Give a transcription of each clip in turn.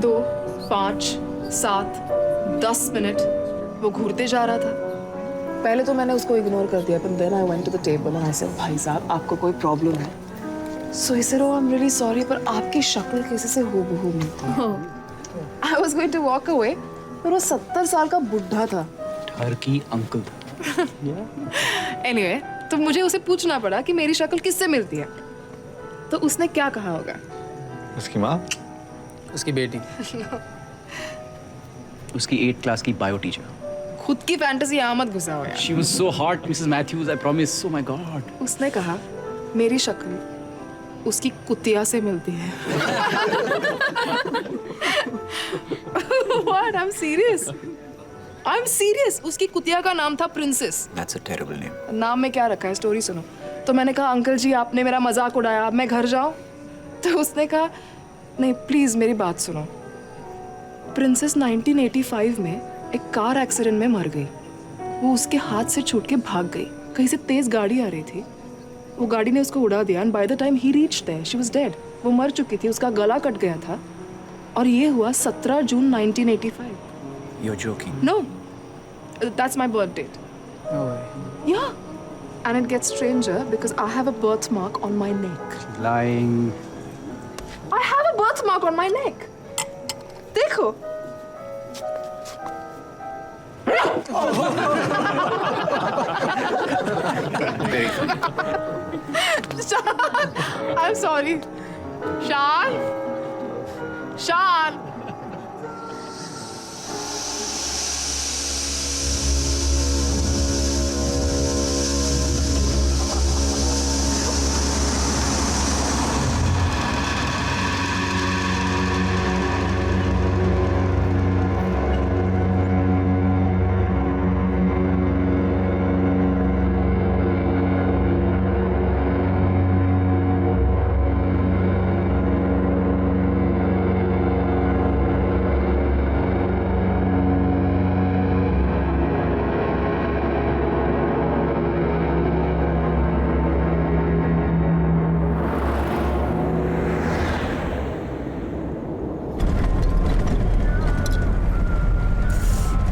दो, 5, 7, 10 मिनट वो घूरते जा रहा था। पहले तो मैंने उसको इग्नोर कर दिया, but then I went to the table and I said, भाई साहब आपको कोई प्रॉब्लम है? So he said, oh I'm really sorry, पर आपकी शक्ल किसी से हूबहू मिलती है। I was going to walk away, पर वो 70 साल का बुढ़ा था। Turkey uncle. Anyway, तो मुझे उसे पूछना पड़ा कि मेरी शक्ल किससे मिलती है। तो उसने क्या कहा होगा? उसकी माँ, उसकी बेटी, उसकी 8th क्लास की बायो टीचर। खुद की फैंटेसी यहाँ मत घुसाओ यार। She was so hot, Mrs. Matthews. I promise. Oh my God. उसने कहा मेरी शक्ल उसकी कुतिया से मिलती है। What? I'm serious. I'm serious. उसकी कुतिया का नाम था princess. That's a terrible name. नाम में क्या रखा है, स्टोरी सुनो। तो मैंने कहा अंकल जी आपने मेरा मजाक उड़ाया, अब मैं घर जाऊं? तो उसने कहा नहीं प्लीज मेरी बात सुनो। प्रिंसेस 1985 में एक कार एक्सीडेंट में मर गई। वो उसके हाथ से छूट के भाग गई। कहीं से तेज गाड़ी आ रही थी, वो गाड़ी ने उसको उड़ा दिया। And by the time he reached there she was dead. वो मर चुकी थी, उसका गला कट गया था। और ये हुआ 17 जून 1985। You're joking. No, that's my birth date. no way. Yeah. And it gets stranger because I have a birthmark on my neck. Lying. I have a birthmark on my neck. देखो. Very funny. I'm sorry. Shan? Shan?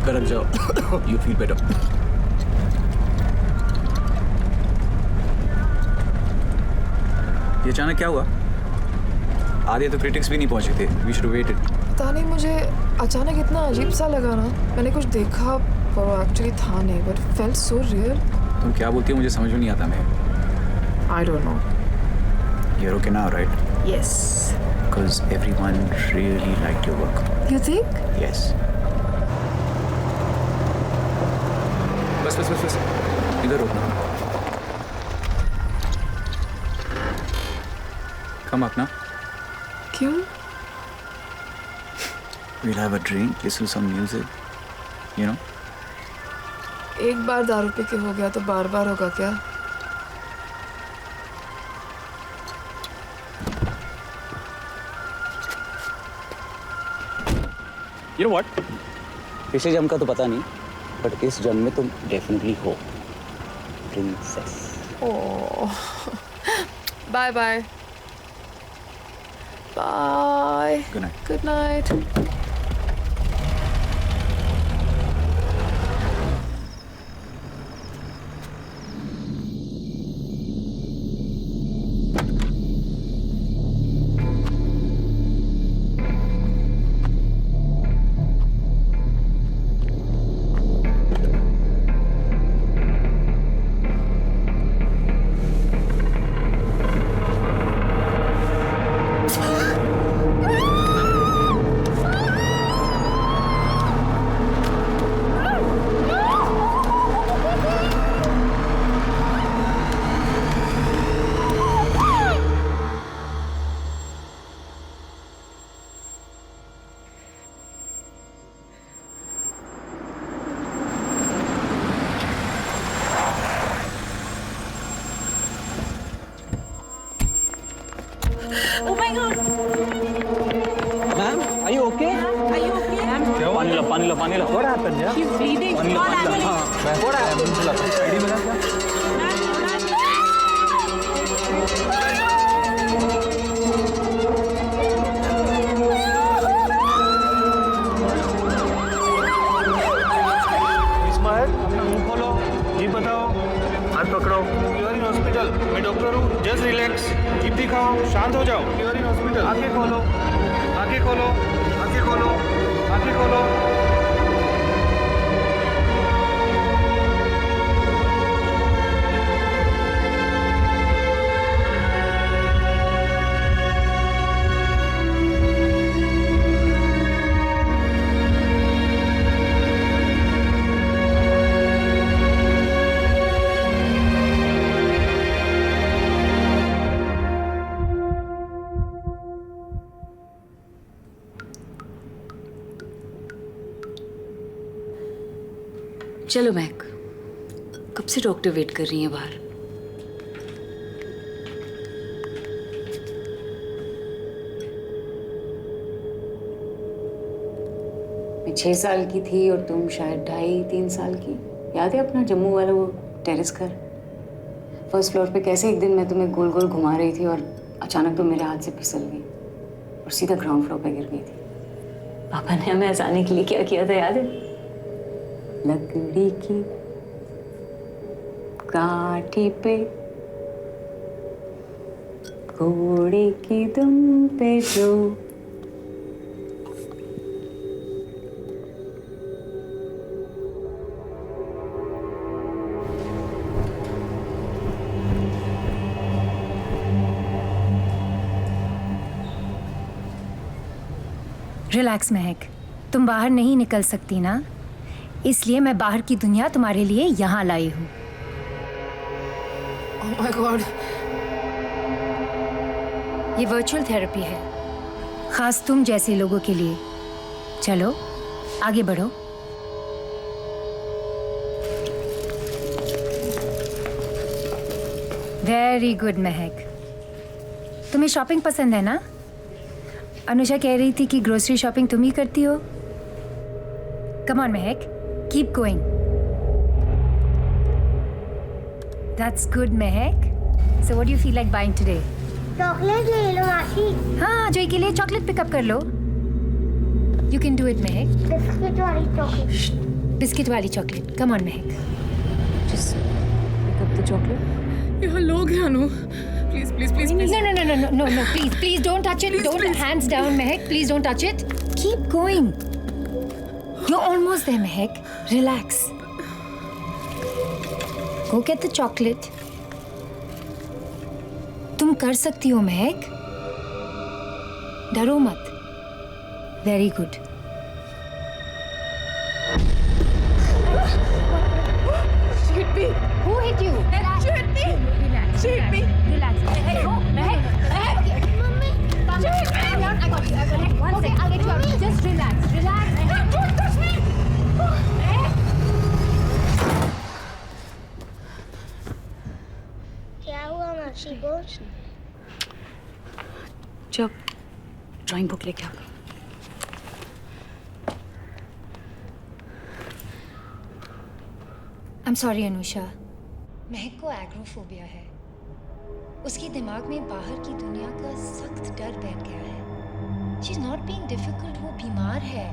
गरम जाओ। You feel better. ये अचानक क्या हुआ? आधे तो critics भी नहीं पहुंचे थे। We should have waited. पता नहीं मुझे अचानक इतना अजीब सा लगा ना। मैंने कुछ देखा पर वो एक्चुअली था नहीं, but it felt so real. तुम क्या बोलती हो मुझे समझ में नहीं आता। मैं I don't know. You're okay now, right? Yes. Because everyone really liked your work. You think? Yes. बस बस बस बस इधर रुकना। Come up now. क्यों? We'll have a drink, listen to some music. You know? एक बार दारू पी के हो गया तो बार बार होगा क्या? You know what? पिछले जन्म का तो पता नहीं, बट इस जन्म में तुम डेफिनेटली हो princess. Bye bye bye. Good night. Good night. Oh my God! Ma'am, are you okay? Are you okay? पानी लो, पानी लो, पानी लो। What happened, yeah? She's bleeding. पानी लो, Call पानी लो। ambulance. What happened? स्माइल, अपना मुंह खोलो, जीप बताओ, हाथ पकड़ो। यू आर इन हॉस्पिटल, मैं डॉक्टर हूँ, जस्ट रिलैक्स, जीप दिखाओ, शांत हो जाओ। यू आर इन हॉस्पिटल, आंखें खोलो, आंखें खोलो, आंखें खोलो, आंखें खोलो। चलो महक, कब से डॉक्टर वेट कर रही है बाहर। मैं 6 साल की थी और तुम शायद 2.5-3 साल की। याद है अपना जम्मू वाला वो टेरेस घर? फर्स्ट फ्लोर पे कैसे एक दिन मैं तुम्हें गोल गोल घुमा रही थी और अचानक तुम मेरे हाथ से फिसल गई और सीधा ग्राउंड फ्लोर पे गिर गई थी। पापा ने हमें हंसाने के लिए क्या किया था याद है? लकड़ी की काठी पे घोड़े की दुम पे जो रिलैक्स महक, तुम बाहर नहीं निकल सकती ना, इसलिए मैं बाहर की दुनिया तुम्हारे लिए यहाँ लाई हूँ। Oh my God. ये वर्चुअल थेरेपी है, खास तुम जैसे लोगों के लिए। चलो आगे बढ़ो। वेरी गुड महक, तुम्हें शॉपिंग पसंद है ना? अनुषा कह रही थी कि ग्रोसरी शॉपिंग तुम ही करती हो। कम on Mahak, keep going. That's good Mahak. So what do you feel like buying today? Chocolate ले लो मासी। हाँ, जॉय के लिए चॉकलेट पिकअप कर लो। You can do it Mahak. Biscuit वाली चॉकलेट। बिस्किट वाली chocolate. Come on Mahak. Just pick up the chocolate. यहाँ लोग हैं अनु। Please, please, please, please. No, please don't touch it. Don't, hands down, Mehak. Please don't touch it. Keep going. You're almost there, Mehak. Relax. Go get the chocolate. तुम कर सकती हो महक, डरो मत। Very good. She hit me. Who hit you? She hit me. Relax. She hit me. Relax. Hey, go, Mehak. Mehak. Mummy Come here. I got you. One second. I'll get you out. Just relax. Relax. Don't touch me. क्या हुआ मासी को? जब drawing book लेके आ गई। I'm sorry Anusha. महक को agoraphobia है। उसके दिमाग में बाहर की दुनिया का सख्त डर बैठ गया है। She's not being difficult, वो बीमार है।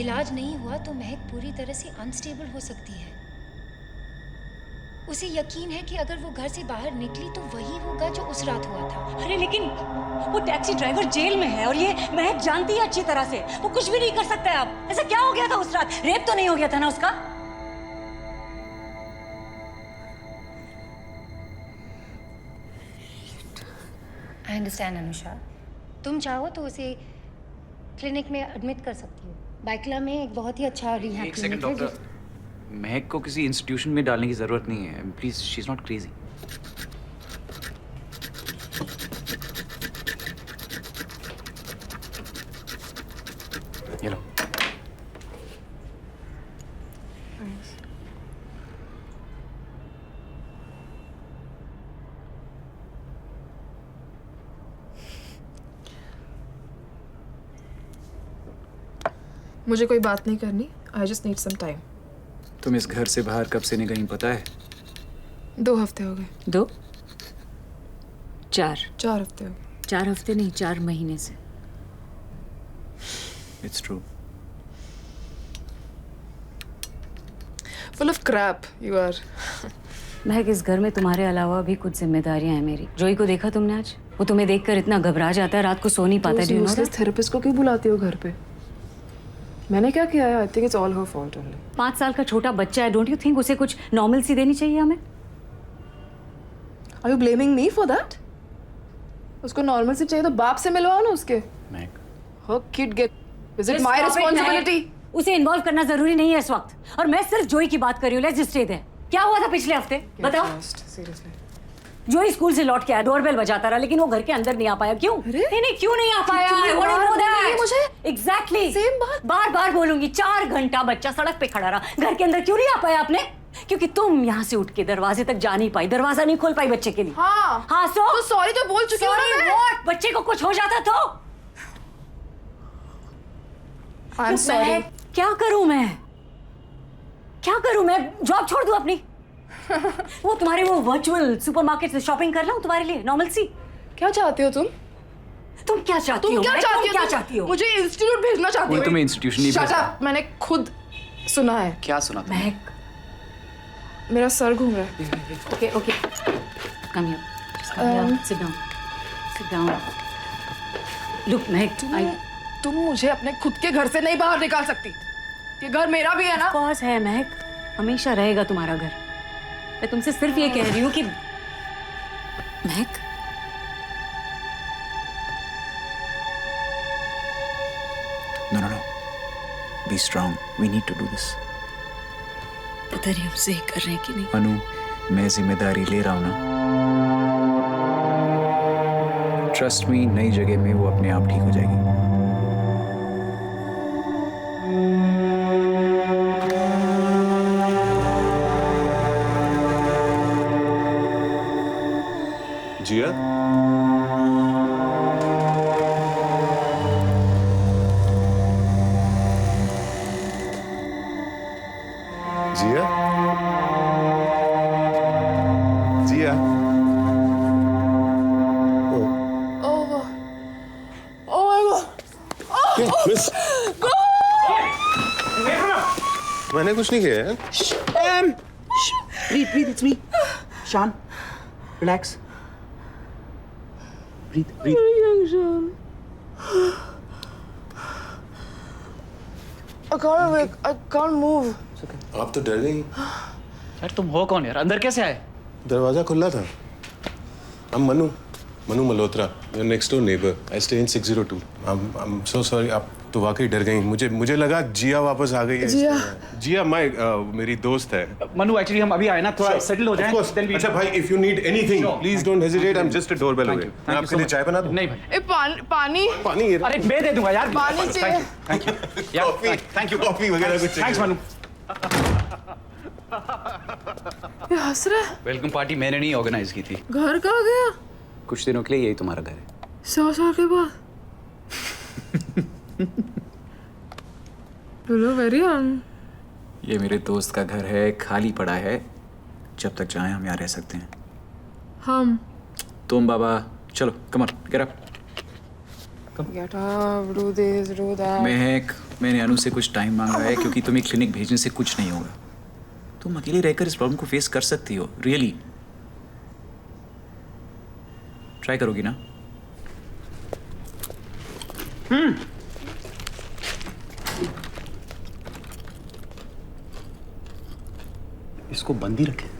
इलाज नहीं हुआ तो महक पूरी तरह से अनस्टेबल हो सकती है। उसे यकीन है कि अगर वो घर से बाहर निकली तो वही होगा जो उस रात हुआ था। अरे लेकिन वो टैक्सी ड्राइवर जेल में है और ये महक जानती है अच्छी तरह से। वो कुछ भी नहीं कर सकता है अब। ऐसा क्या हो गया था उस रात? रेप तो नहीं हो गया था ना उसका? I understand Anusha. तुम चाहो तो उसे क्लिनिक में एडमिट कर सकती हो। बाइकला में एक बहुत ही अच्छा रिहैब एक सेकंड क्लिनिक है। डॉक्टर, महक को किसी इंस्टीट्यूशन में डालने की जरूरत नहीं है। Please, she is not crazy. ये लो। मुझे कोई बात नहीं करनी। I just need some time. तुम इस घर से बाहर कब से नहीं गई पता है? 2 हफ्ते हो गए। 2 4 4 हफ्ते हो गए। 4 हफ्ते नहीं, 4 महीने से। It's true. Full of crap you are. Mahak, इस घर में तुम्हारे अलावा भी कुछ जिम्मेदारियां हैं मेरी। जोई को देखा तुमने आज? वो तुम्हें देखकर इतना घबरा जाता है, रात को सो नहीं पाता। Do you know that? Therapist को क्यों बुलाती हो घर पे? मैंने क्या किया है? I think it's all her fault only. 5 साल का छोटा बच्चा है। डोंट यू थिंक उसे कुछ नॉर्मल सी देनी चाहिए हमें? Are you blaming me for that? उसको नॉर्मल से चाहिए तो बाप से मिलवाओ ना उसके। महक, हर किड गेट, is it Just my stop it, responsibility? Mahek. उसे इन्वॉल्व करना जरूरी नहीं है इस वक्त। और मैं सिर्फ जोई की बात कर रही हूँ। Let's just stay there. क्या हुआ था पिछले हफ्ते? बताओ। सीरियसली जोई स्कूल से लौट के आया, डोरबेल बजाता रहा, लेकिन वो घर के अंदर नहीं आ पाया। क्यों? नहीं, क्यों नहीं आ पाया? कितनी बार बोलेंगे मुझे? एग्जैक्टली Same बात। बार बार बोलूंगी। 4 घंटा बच्चा सड़क पे खड़ा रहा, घर के अंदर क्यों नहीं आ पाया आपने? क्योंकि तुम यहाँ से उठ के दरवाजे तक जा नहीं पाई, दरवाजा नहीं खोल पाई बच्चे के लिए। हाँ हाँ, तो सॉरी तो बोल चुकी हूँ ना मैं। What? बच्चे को कुछ हो जाता तो? I am sorry. मैं क्या करूं? मैं क्या करूं? मैं जॉब छोड़ दूं अपनी? वो तुम्हारे वो वर्चुअल सुपरमार्केट से शॉपिंग कर लाऊं तुम्हारे लिए? नॉर्मल सी। क्या चाहते हो तुम? तुम क्या चाहती तुम हो? क्या मैं? चाहती तुम हो? क्या चाहती हो? मुझे इंस्टीट्यूट भेजना चाहती वो हो? तुम्हें इंस्टीट्यूशन नहीं Shut भेजा। up, मैंने खुद सुना है। क्या सुना तुमने? महक, मेरा सर घूम रहा है। Okay okay, come here, just come here, sit down, sit down. Look महक, तुम मुझे अपने खुद के घर से नहीं बाहर निकाल सकती। ये घर मेरा भी है ना। कॉज है महक, हमेशा रहेगा तुम्हारा घर। मैं तुमसे सिर्फ ये कह रही हूँ कि महक, No, no, no. Be strong. We need to do this. पता नहीं हम सही कर रहे हैं कि नहीं। अनु, मैं जिम्मेदारी ले रहा हूँ ना। ट्रस्ट मी, नई जगह में वो अपने आप ठीक हो जाएगी। Jiya, Jiya, Jiya. Oh my god. Miss, मैंने कुछ नहीं किया है। Breathe, it's me. Shan, relax. Breathe. I can't wake. I can't move. आप तो डर गई। यार तुम हो कौन यार? अंदर कैसे आए? दरवाजा खुला था। I'm Manu Malhotra, your next door neighbor. I stay in 602. I'm so sorry. आप तो वाकई डर गई। मुझे लगा जिया वापस आ गई है। जिया मेरी दोस्त है। मनु, एक्चुअली हम अभी आए ना, थोड़ा सेटल हो Of जाएं, course. then we- अच्छा भाई, if you need anything, Sure. please don't hesitate. I'm just a doorbell away. Thank मैं you आपके so लिए much. चाय बना दूं? नहीं भाई, पानी। पानी ये रहा। अरे मैं दे दूंगा यार। पानी चाहिए। Thank you. Thank you. Coffee वगैरह कुछ चाहिए? थैंक्स मनु। ये हंस रहा है। वेलकम पार्टी मैंने नहीं ऑर्गेनाइज की थी। घर कहाँ गया? कुछ दिनों के लिए यही तुम्हारा घर है। 100 साल के बाद। You look very young. ये मेरे दोस्त का घर है, खाली पड़ा है। जब तक चाहें हम यहाँ रह सकते हैं। हम तुम बाबा चलो, come on get up. Get up, do this, do that. महक, मैंने अनु से कुछ टाइम मांगा है क्योंकि तुम्हें क्लिनिक भेजने से कुछ नहीं होगा। तुम अकेले रहकर इस प्रॉब्लम को फेस कर सकती हो, रियली। ट्राई करोगी ना? इसको बंद ही रखे।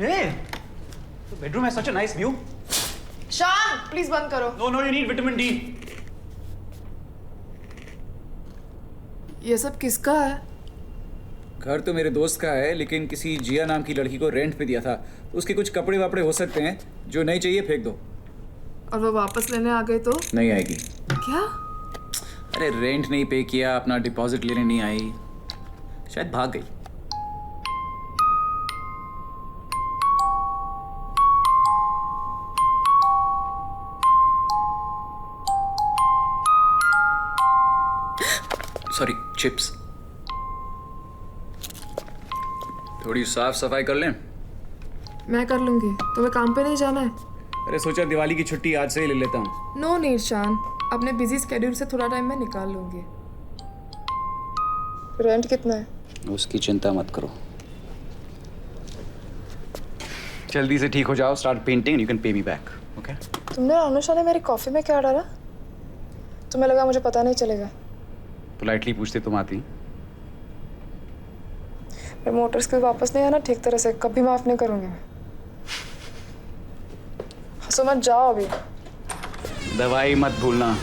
Hey, the bedroom has such a nice view. शान, प्लीज बंद करो। No, you need vitamin D. ये सब किसका है? घर तो मेरे दोस्त का है, लेकिन किसी जिया नाम की लड़की को रेंट पे दिया था। उसके कुछ कपड़े वापड़े हो सकते हैं, जो नहीं चाहिए फेंक दो। और वो वापस लेने आ गए तो? नहीं आएगी। क्या? अरे रेंट नहीं पे किया, अपना डिपॉजिट लेने नहीं आई, शायद भाग गई। Sorry, chips. थोड़ी साफ सफाई कर लें। मैं कर लूंगी, तुम्हें काम पे नहीं जाना है? अरे सोचा दिवाली की छुट्टी आज से ही ले लेता हूँ। नो नीड शान, अपने बिजी स्केड्यूल से थोड़ा टाइम मैं निकाल लूंगी। रेंट कितना है? उसकी चिंता मत करो। जल्दी से ठीक हो जाओ, start painting, you can pay me back, okay? तुमने अनुषा ने मेरी कॉफी में क्या डाला? तुम्हें लगा मुझे पता नहीं चलेगा? पोलाइटली पूछते तुम आती। मेरे मोटर स्किल वापस नहीं आना ठीक तरह से, कभी माफ नहीं करूंगी मैं। हंसो मत, जाओ अभी। दवाई मत भूलना।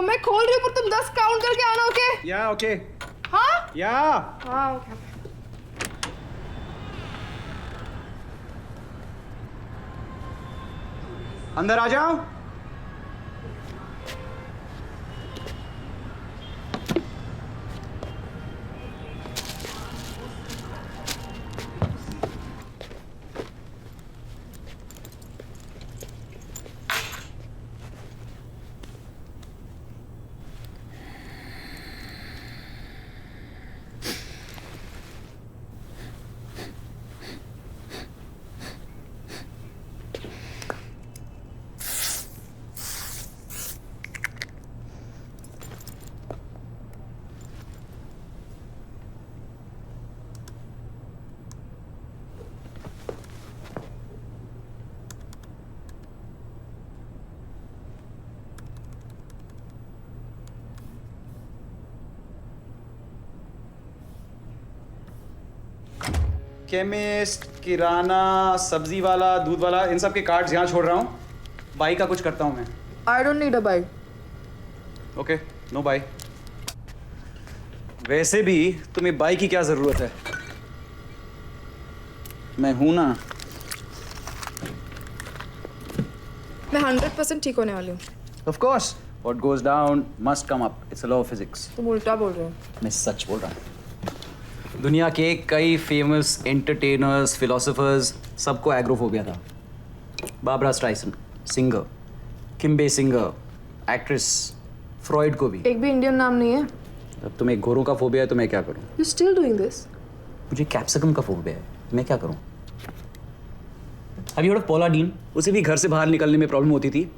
मैं खोल रही हूँ पर तुम 10 काउंट करके आना, ओके? या ओके हाँ या हाँ ओके। अंदर आ जाओ। केमिस्ट, किराना, सब्जी वाला, दूध वाला, इन सब के कार्ड्स यहाँ छोड़ रहा हूँ। बाई का कुछ करता हूँ मैं। आई डोंट नीड अ बाई। ओके, नो बाई। वैसे भी तुम्हें बाई की क्या जरूरत है? मैं हूं ना। मैं 100% ठीक होने वाली हूँ। Of course, what goes down must come up. It's a law of physics. तुम उल्टा बोल रहे हो। मैं सच बोल रहा हूँ। दुनिया के कई फेमस एंटरटेनर्स, फिलोसोफर्स, सबको एग्रोफोबिया था। Barbara Streisand, singer, Kim Basinger, actress, Freud को भी। एक भी इंडियन नाम नहीं है। अब तुम्हें घोरों का फोबिया है तो मैं क्या करूं? You still doing this? मुझे कैप्सिकम का फोबिया है, मैं क्या करूं? अभी थोड़ा पॉला डीन, उसे भी घर से बाहर निकलने में प्रॉब्लम होती थी।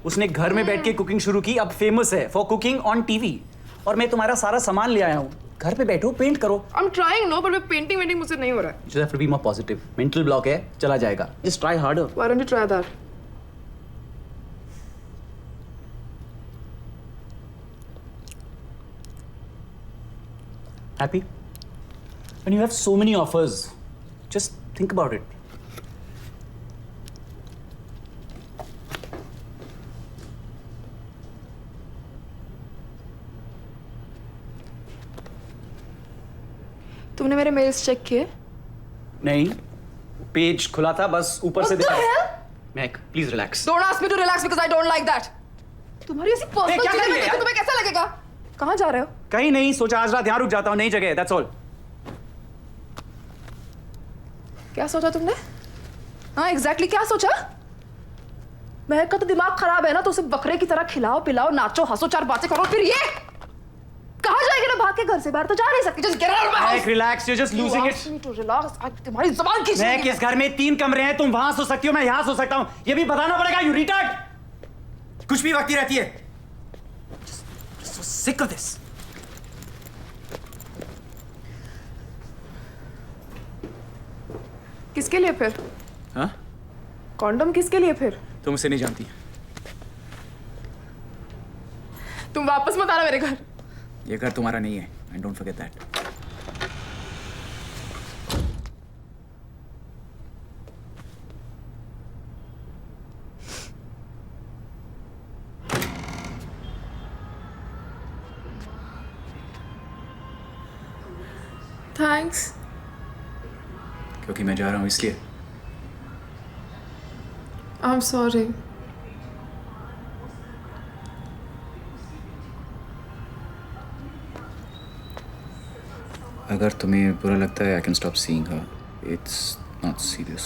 उसने घर में बैठ के कुकिंग शुरू की, अब फेमस है फॉर कुकिंग ऑन टीवी। और मैं तुम्हारा सारा सामान ले आया हूँ। घर पे बैठो, पेंट करो। I'm trying, no, but painting मुझसे नहीं हो रहा है। You just have to be more positive. Mental block है, चला जाएगा। Just try harder. Why don't you try that? Happy? When you have so many offers, just think about it. तुमने मेरे मेल्स चेक किए? नहीं, पेज खुला था, बस ऊपर से What the दिखा। hell? Mac, please relax. Don't ask me to relax because I don't like that. तुम्हारी ऐसी पर्सनल क्या चीजें कर रही मैं है देखूं यार? तुम्हें कैसा लगेगा? कहाँ जा रहे हो? कहीं नहीं, सोचा आज रात यहाँ रुक जाता हूँ, नई जगह है, that's all. क्या सोचा तुमने? हाँ एग्जैक्टली क्या सोचा? महक का तो दिमाग खराब है ना, तो उसे बकरे की तरह खिलाओ पिलाओ, नाचो हंसो, 4 बातें करो, फिर ये कहाँ जाएगी ना भाग के घर से बाहर? तो जा नहीं सकती। Just get out of my house. Meg, relax, you're just losing You it. asked me to relax. आज तुम्हारी जुबान खींच मैं लेंगी। किस घर में 3 कमरे हैं, तुम वहां सो सकती हो, मैं यहाँ सो सकता हूँ, ये भी बताना पड़ेगा, you retard. कुछ भी वक्ती रहती है। So sick of this. किसके लिए फिर? हाँ? कॉन्डम किसके लिए फिर? तुम उसे नहीं जानती। तुम वापस मत आना मेरे घर। ये घर तुम्हारा नहीं है, and don't forget that. Thanks. क्योंकि मैं जा रहा हूँ इसलिए। I'm sorry. अगर तुम्हें बुरा लगता है, I can stop seeing her. It's not serious.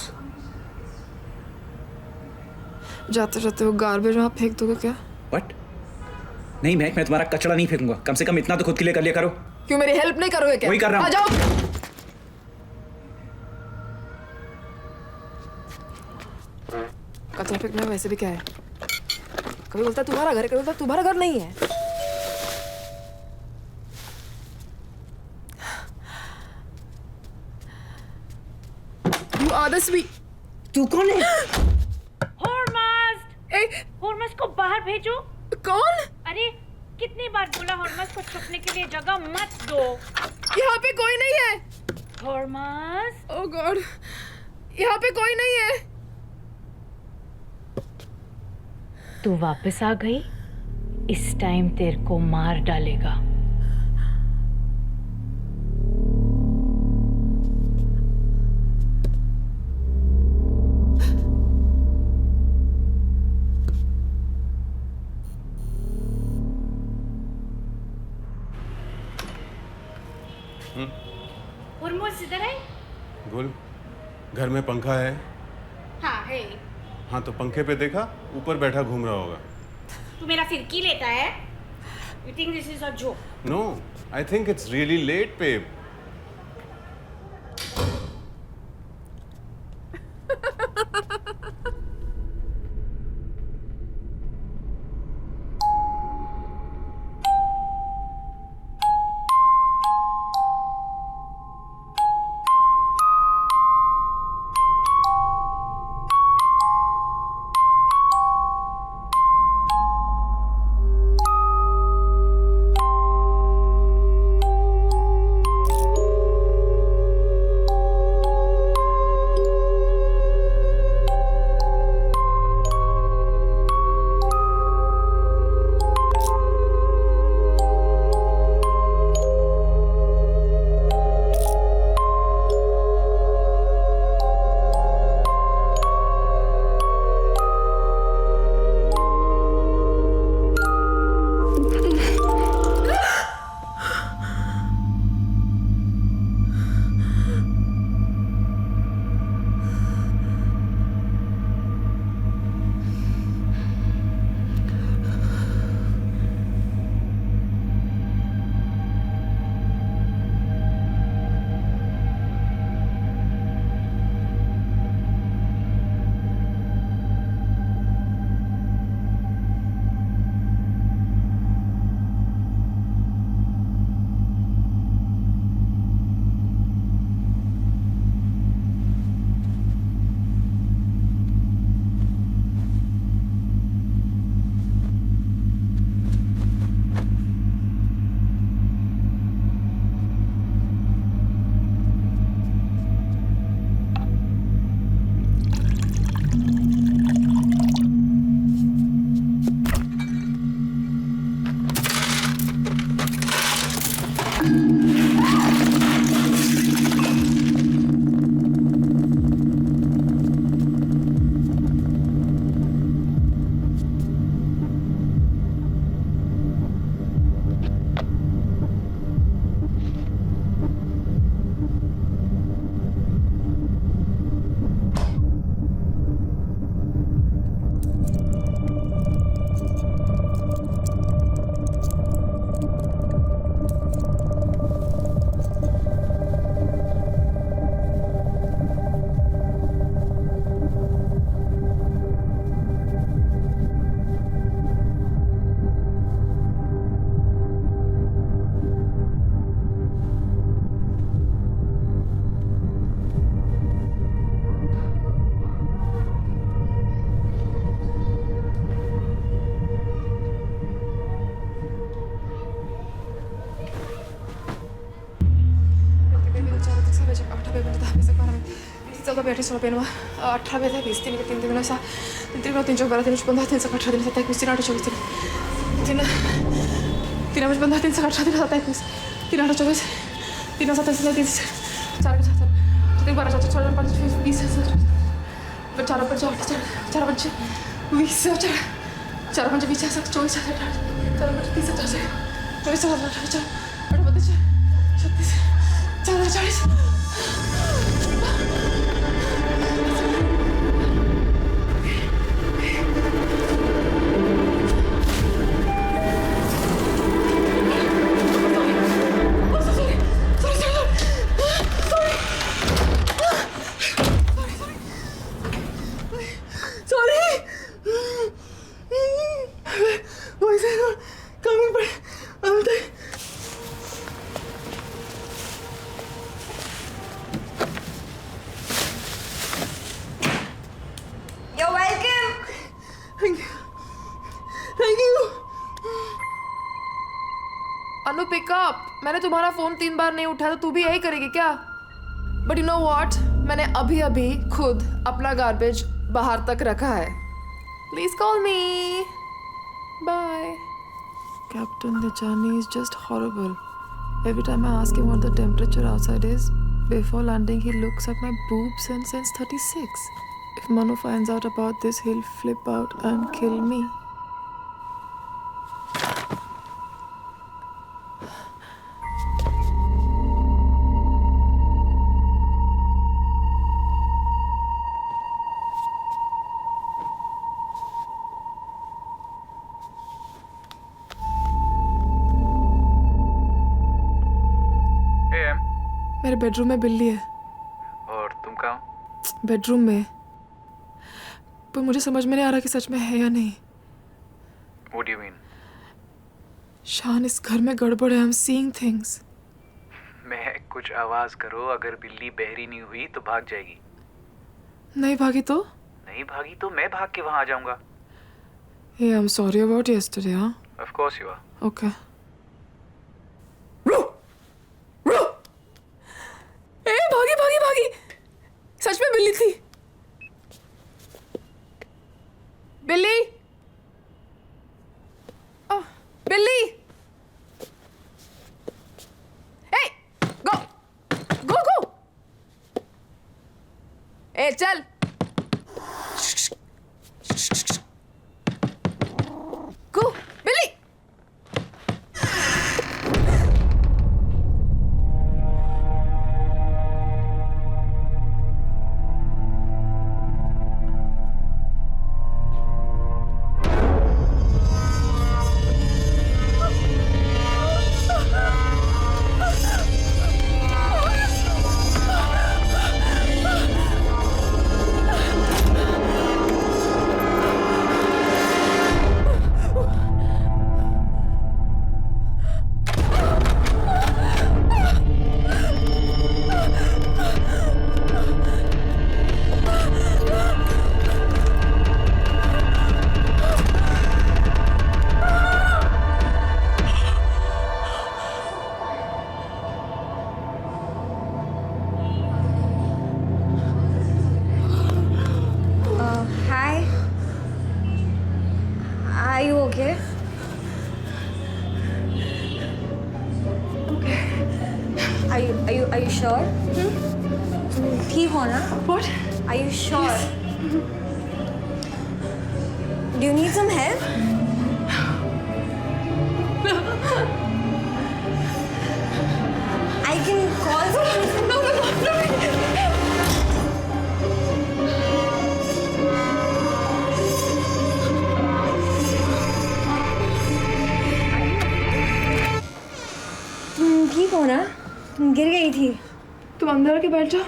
जाते जाते वो गार्बेज वहाँ फेंक दोगे क्या? व्हाट? नहीं महक, मैं तुम्हारा कचरा नहीं फेंकूंगा. कम से कम इतना तो खुद के लिए कर लिया करो. क्यों मेरी हेल्प नहीं करोगे क्या? वही कर रहा हूं. आ जाओ. कचरा फेंकने में वैसे भी क्या है? कभी बोलता है तुम्हारा घर है, कभी बोलता है तुम्हारा घर नहीं है. You are the sweet. तू कौन है? हॉर्मस को बाहर भेजो. कौन? अरे कितनी बार बोला हॉर्मस को छुपने के लिए जगह मत दो. यहाँ पे कोई नहीं है. हॉर्मस. ओह गॉड, यहाँ पे कोई नहीं है. तू वापस आ गई. इस टाइम तेरे को मार डालेगा. हॉर्मस इधर है. बोल. घर में पंखा है? हाँ है. हाँ तो पंखे पे देखा, ऊपर बैठा घूम रहा होगा. तू मेरा फिरकी लेता है. You think this is a joke? No, I think it's really late, babe. चौदा 28 16 91 18 20 20 3 3 3 6 3 3 3 12 3 15 3 18 3 17 21 3 24 3 3 15 3 18 3 17 21 3 18 24 3 17 3 4 3 12 4 4 5 20 4 5 8 4 5 20 4 5 20 24 4 5 30 24 24 36 36 36 You're welcome. Thank you. Anu pickup, मैंने तुम्हारा फोन 3 बार नहीं उठाया तो तू भी यही करेगी क्या? बट यू नो व्हाट, मैंने अभी अभी खुद अपना गार्बेज बाहर तक रखा है. Please call me. Bye. Captain, the journey is just horrible. Every time I ask him what the temperature outside is, before landing he looks at my boobs and says 36. If Manu finds out about this, he'll flip out and kill me. मेरे bedroom में बिल्ली है. और तुम कहाँ? Bedroom में. पर मुझे समझ में नहीं आ रहा कि सच में है या नहीं. What do you mean? शान, इस घर में गड़बड़ है. I'm seeing things. मैं कुछ आवाज करो, अगर बिल्ली बहरी नहीं हुई तो भाग जाएगी. नहीं भागी तो? नहीं भागी तो मैं भाग के वहां आ जाऊंगा. Hey, I'm sorry about yesterday, huh? Of course you are. Okay. भागी भागी भागी. सच में बिल्ली थी. बिल्ली. बिल्ली. Hey, go, go, go. ए चल. Go, बिल्ली. Hi. Are you okay? Are you sure? ठीक हो ना? What? Are you sure? Do you need some help? I can call someone. No. तुम ठीक हो ना? गिर गई थी. तुम अंदर आके बैठ जाओ.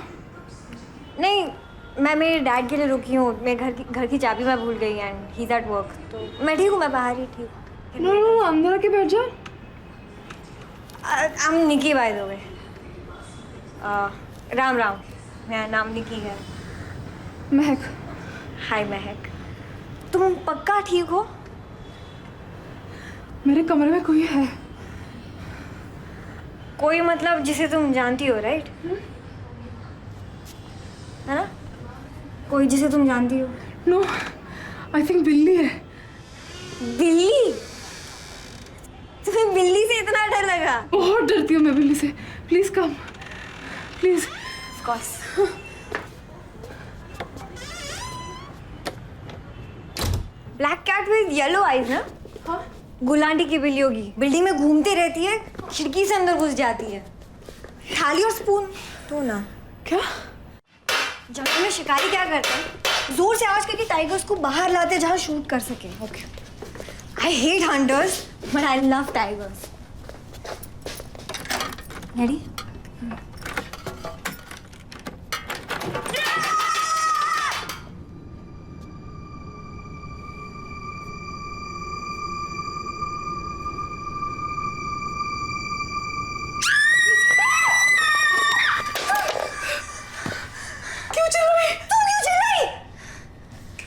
नहीं, मैं मेरे डैड के लिए रुकी हूँ. मैं घर की चाबी मैं भूल गई and he is at work. तो मैं ठीक हूँ, मैं बाहर ही ठीक हूँ. नो, अंदर आके बैठ जाओ. I am Nikki by the way. Ram Ram. मेरा नाम निकी है. महक. हाय महक. तुम पक्का ठीक हो? मेरे कमरे में कोई है. कोई मतलब जिसे तुम जानती हो, राइट? है ना? कोई जिसे तुम जानती हो. नो, आई थिंक बिल्ली है. बिल्ली? तुम्हें बिल्ली से इतना डर लगा? बहुत डरती हूँ मैं बिल्ली से. Please come, please. Of course. Black cat with yellow eyes ना? हाँ. गुलांडी की बिल्ली होगी. बिल्डिंग में घूमती रहती है, खिड़की से अंदर घुस जाती है. थाली और स्पून दो ना। क्या? जंगल में शिकारी क्या करते हैं? जोर से आवाज करके टाइगर्स को बाहर लाते जहाँ शूट कर सके। Okay. I hate hunters but I love tigers. Ready?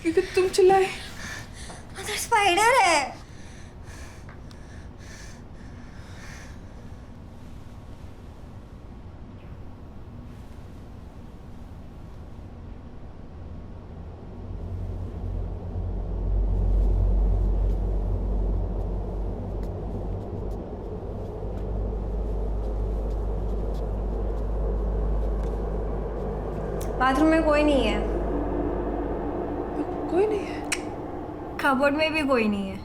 क्योंकि तुम चिल्लाए। अंदर स्पाइडर है। बाथरूम में कोई नहीं है। कोई नहीं है। कबोर्ड में भी कोई नहीं है।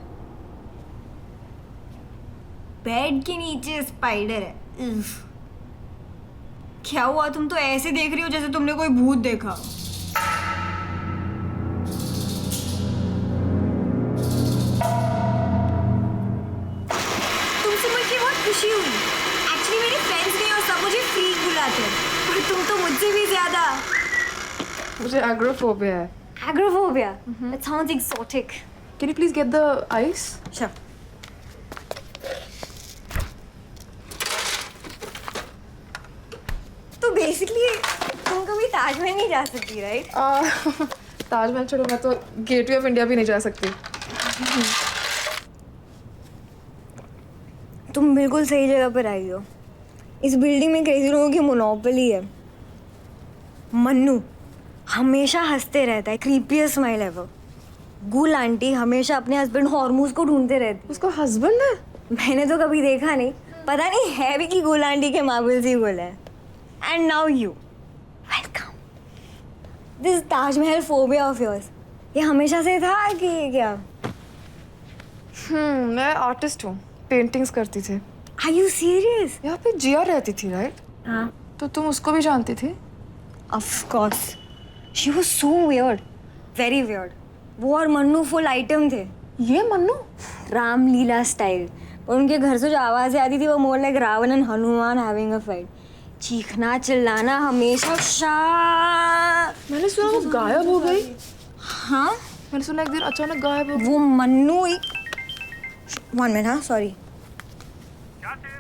बेड के नीचे स्पाइडर है। उफ। क्या हुआ? तुम तो ऐसे देख रही हो जैसे तुमने कोई भूत देखा। तुमसे मिलकर बहुत खुशी हुई। एक्चुअली मेरे फ्रेंड्स नहीं और सब मुझे फ्रीक बुलाते हैं, पर तुम तो मुझसे भी ज्यादा। मुझे एग्रोफोबिया है। Agoraphobia. That sounds exotic. Can you please get the ice? Sure. तो बेसिकली तुम कभी ताजमहल नहीं जा सकती, राइट? ताजमहल छोड़ो, मैं तो गेटवे ऑफ इंडिया भी नहीं जा सकती। तुम बिल्कुल सही जगह पर आई हो। इस बिल्डिंग में क्रेजी लोगों की मोनोपोली है। मन्नू हमेशा हंसते रहता है, क्रीपीएस्ट स्माइल एवर। गुल आंटी हमेशा अपने हस्बैंड हॉर्मूज को ढूंढते रहती। उसका हस्बैंड है? मैंने तो कभी देखा नहीं, पता नहीं है भी कि गुल आंटी के मार्बल्स ही गुल है। And now you, welcome. This Taj Mahal phobia of yours, ये हमेशा से था कि क्या? मैं आर्टिस्ट हूँ, पेंटिंग्स करती थी। Are you serious? यहाँ पे जिया रहती थी, राइट? हाँ। तो तुम उसको भी जानती थी? Of course. She was so weird, very weird. वो और मन्नू फुल आइटम थे। ये मन्नू? रामलीला स्टाइल। और उनके घर से जो आवाज़ें आती थी वो more like Ravan and Hanuman having a fight. चीखना चिल्लाना हमेशा मैंने सुना वो गायब हो गई। हाँ, मैंने सुना एक दिन अचानक गायब हो गई। वो मन्नू ही। 1 मिनट, हाँ सॉरी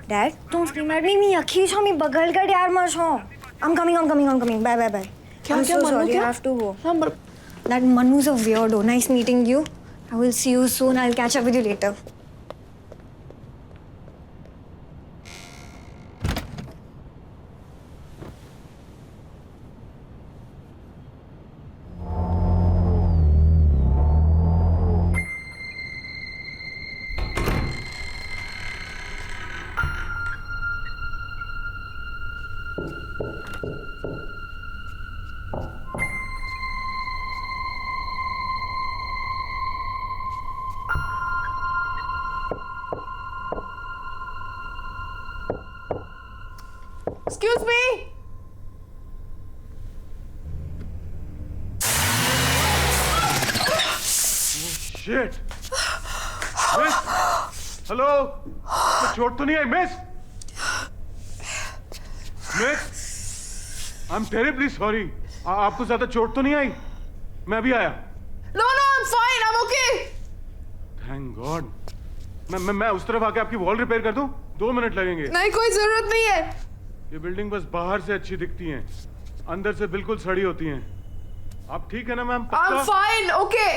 डैड, तुम स्क्रीन एट मी अखी छो मी बगल कर यार मत छो। I'm coming. Bye. क्या I'm क्या so मन्नू sorry, क्या? I have to go. हाँ That Mannu's a weirdo. Nice meeting you. I will see you soon. I'll catch up with you later. Excuse me. Shit. Miss, hello, तो चोट तो नहीं I miss? Miss, I am terribly sorry. आपको ज्यादा चोट तो नहीं आई? मैं अभी आया। No, I'm fine. I'm okay. Thank God. मैं उस तरफ आके आपकी वॉल रिपेयर कर दूं? 2 मिनट लगेंगे। नहीं, कोई जरूरत नहीं है। ये बिल्डिंग बस बाहर से अच्छी दिखती हैं, अंदर से बिल्कुल सड़ी होती हैं। आप ठीक है ना मैम? I'm fine. Okay.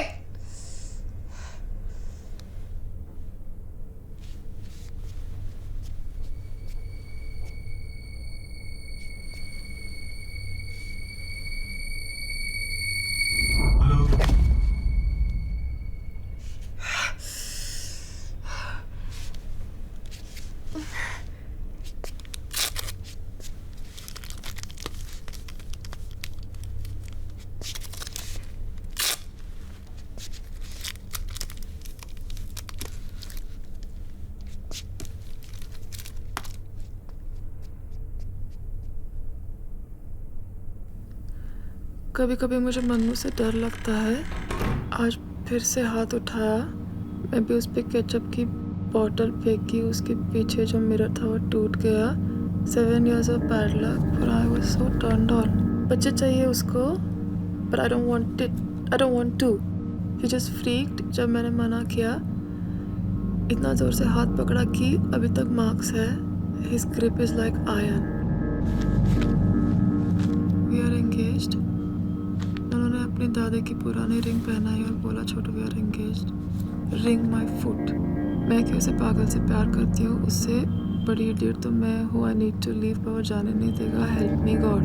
कभी कभी मुझे मन्नू से डर लगता है। आज फिर से हाथ उठाया, मैं भी उस पर केचप की बॉटल फेंकी, उसके पीछे जो मिरर था वो टूट गया। 7 years of bad luck, but I was so turned on. बच्चे चाहिए उसको, but I don't want it. I don't want to. He just freaked जब मैंने मना किया। इतना जोर से हाथ पकड़ा कि अभी तक मार्क्स है। His grip is like iron. We are engaged. उन्होंने अपने दादा की पुरानी रिंग पहनाई और बोला छोटू we are engaged. Ring my foot. मैं कि उसे पागल से प्यार करती हूँ, उससे बड़ी इडियट तो मैं हूँ। I need to leave, पर वो जाने नहीं देगा। Help me God.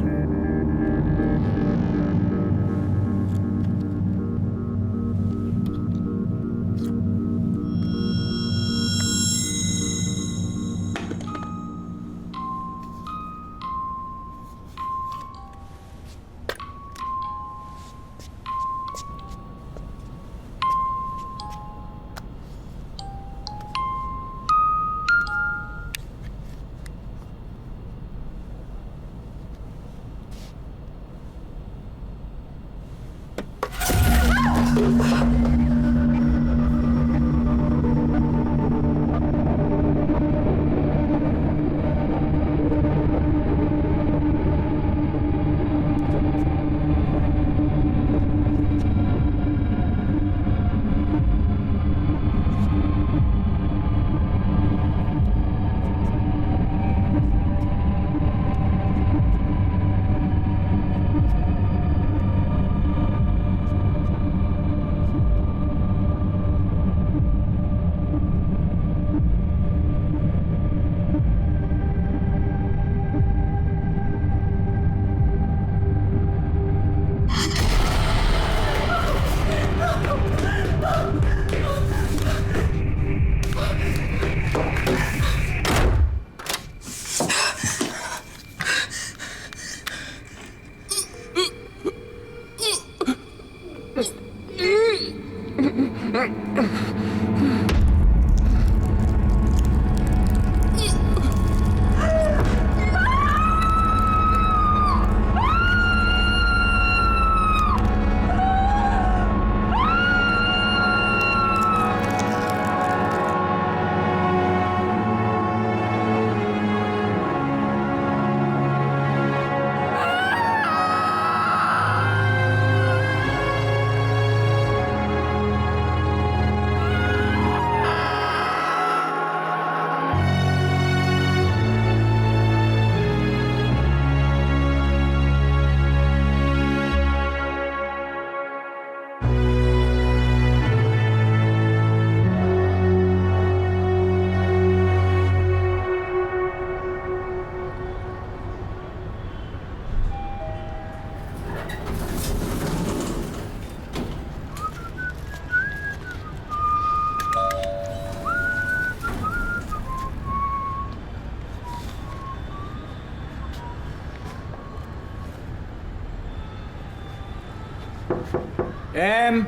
M.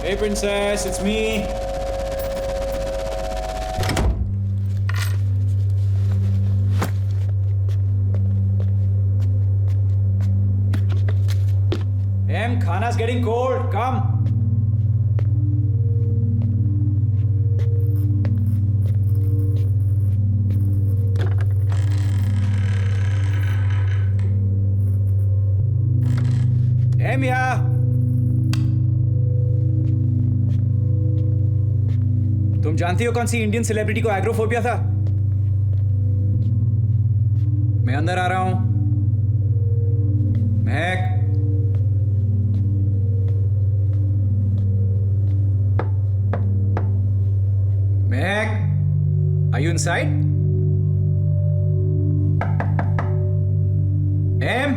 Hey princess, it's me. M, khana's getting cold. Come. M, yeah. तुम जानती हो कौन सी इंडियन सेलिब्रिटी को एग्रोफोबिया था? मैं अंदर आ रहा हूं। महक, महक, are you inside? M?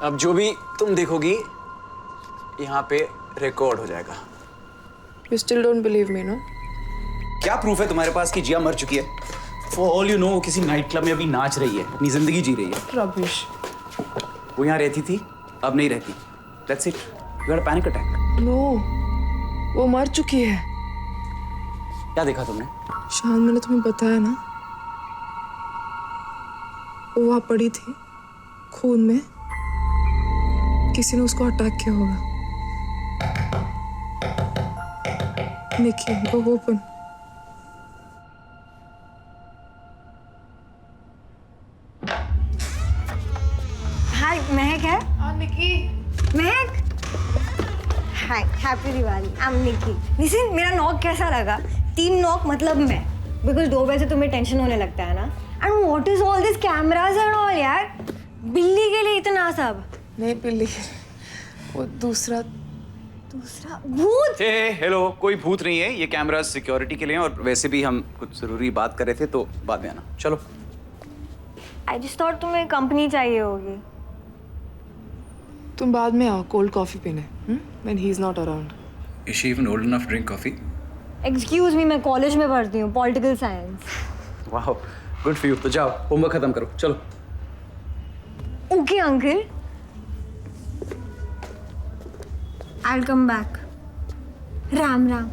अब जो भी तुम देखोगी यहाँ पे रिकॉर्ड हो जाएगा। You still don't believe me, no? क्या प्रूफ है तुम्हारे पास कि जिया मर चुकी है? For all you know, वो किसी नाइट क्लब में अभी नाच रही है, अपनी जिंदगी जी रही है। Rubbish. वो यहाँ रहती थी, अब नहीं रहती। That's it. You had a panic attack. No, वो मर चुकी है। क्या देखा तुमने? शान, मैंने तुम्हें बताया ना, वो वहाँ पड़ी थी, खून में। किसी ने उसको अटैक किया होगा। निकी, go open. हाय, महक है? हाँ, Nikki. Mahek, hi, happy Diwali. I am Nikki. Listen, मेरा नॉक कैसा लगा? 3 नॉक मतलब मैं, बिकॉज 2 बजे तुम्हें टेंशन होने लगता है ना। And what is all this cameras and all यार? बिल्ली के लिए इतना सब? नहीं बिल्ली, वो दूसरा भूत। हेलो, कोई भूत नहीं है, ये कैमरा सिक्योरिटी के लिए हैं और वैसे भी हम कुछ जरूरी बात कर रहे थे तो बाद में आना। चलो। आई जस्ट थॉट तुम्हें कंपनी चाहिए होगी। तुम बाद में आओ कोल्ड कॉफी पीने, when he is not around. Is she even old enough to drink coffee? Excuse me, मैं कॉलेज में पढ़ती हूँ, पॉलिटिकल साइंस। वाह, गुड फॉर यू। तो जाओ, होमवर्क खत्म करो, चलो। Okay uncle, I'll come back. Ram Ram.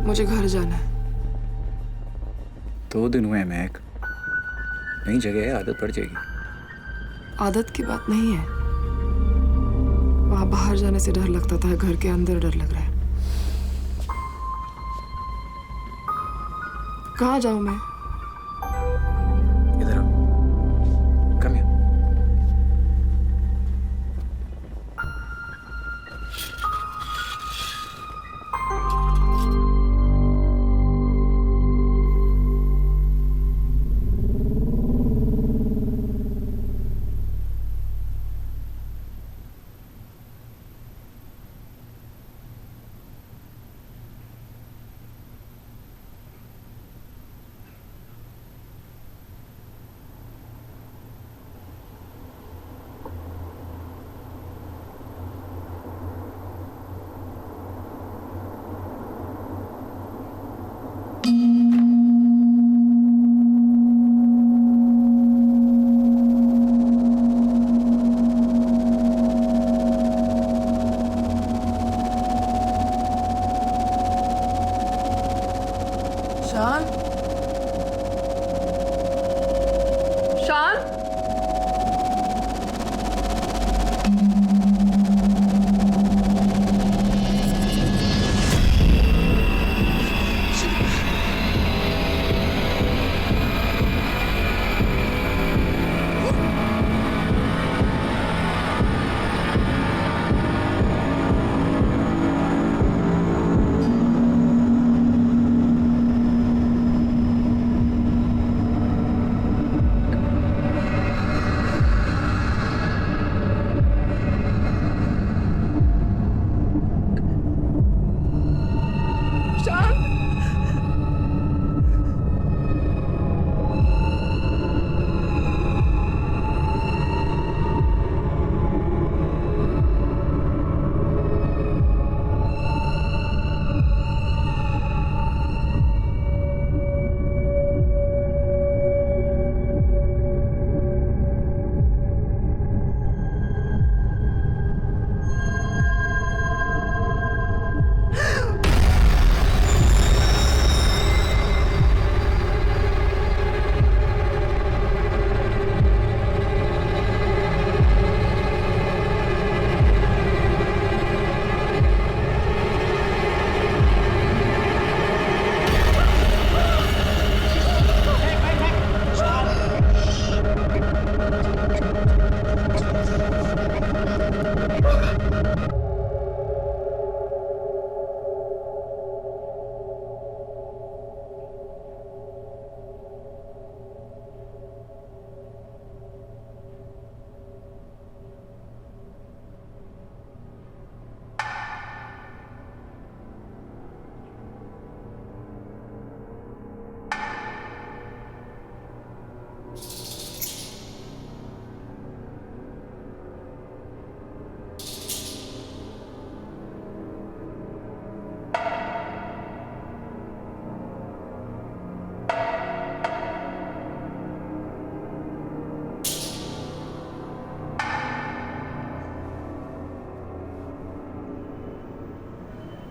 मुझे घर जाना है। 2 दिन हुए हैं महक, नई जगह है, आदत पड़ जाएगी। आदत की बात नहीं है, वहां बाहर जाने से डर लगता था, घर के अंदर डर लग रहा है। कहाँ जाऊं मैं? इधर आओ, कम हियर।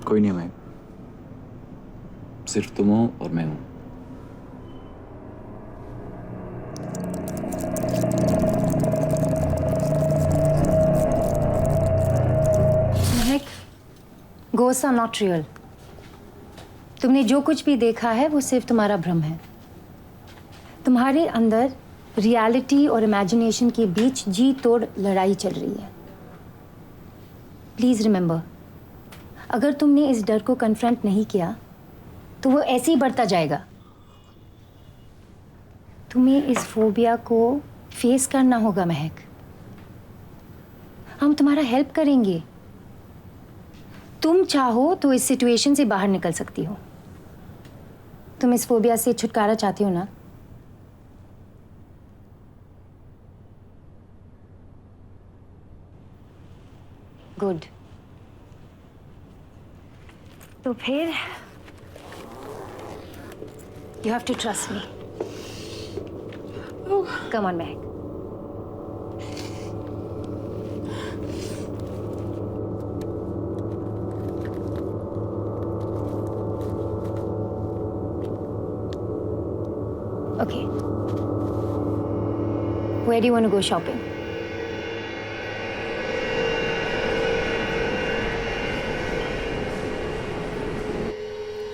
कोई नहीं है महक, सिर्फ तुम हो और मैं हूं। महक, ghosts are not real. तुमने जो कुछ भी देखा है वो सिर्फ तुम्हारा भ्रम है। तुम्हारे अंदर रियलिटी और इमेजिनेशन के बीच जी तोड़ लड़ाई चल रही है। प्लीज रिमेंबर, अगर तुमने इस डर को कन्फ्रंट नहीं किया तो वो ऐसे ही बढ़ता जाएगा। तुम्हें इस फोबिया को फेस करना होगा महक। हम तुम्हारा हेल्प करेंगे। तुम चाहो तो इस सिचुएशन से बाहर निकल सकती हो। तुम इस फोबिया से छुटकारा चाहती हो ना? गुड। तो फिर you have to trust me. Come on Mahak. Okay. Where do you want to go shopping?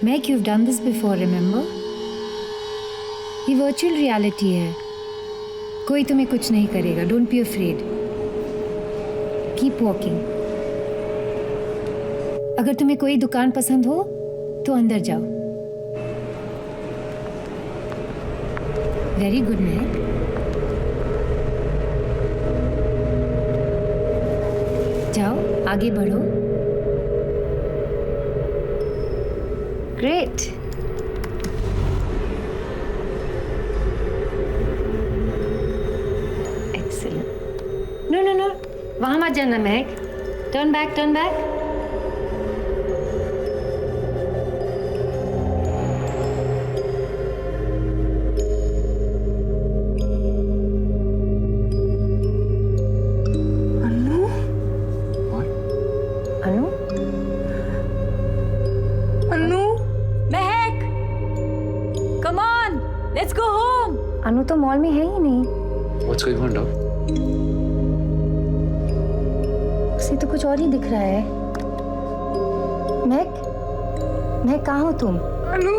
Meg, you've done this before, remember? ये virtual reality है। कोई तुम्हें कुछ नहीं करेगा। Don't be afraid. Keep walking. अगर तुम्हें कोई दुकान पसंद हो तो अंदर जाओ। वेरी गुड महक। जाओ, आगे बढ़ो। Great. Excellent. No no no, वहां मत जाना Mahek. Turn back, turn back. Anu तो मॉल में है ही नहीं। What's going on, dog? उसे तो कुछ और ही दिख रहा है। महक, महक कहाँ हो तुम? अनु,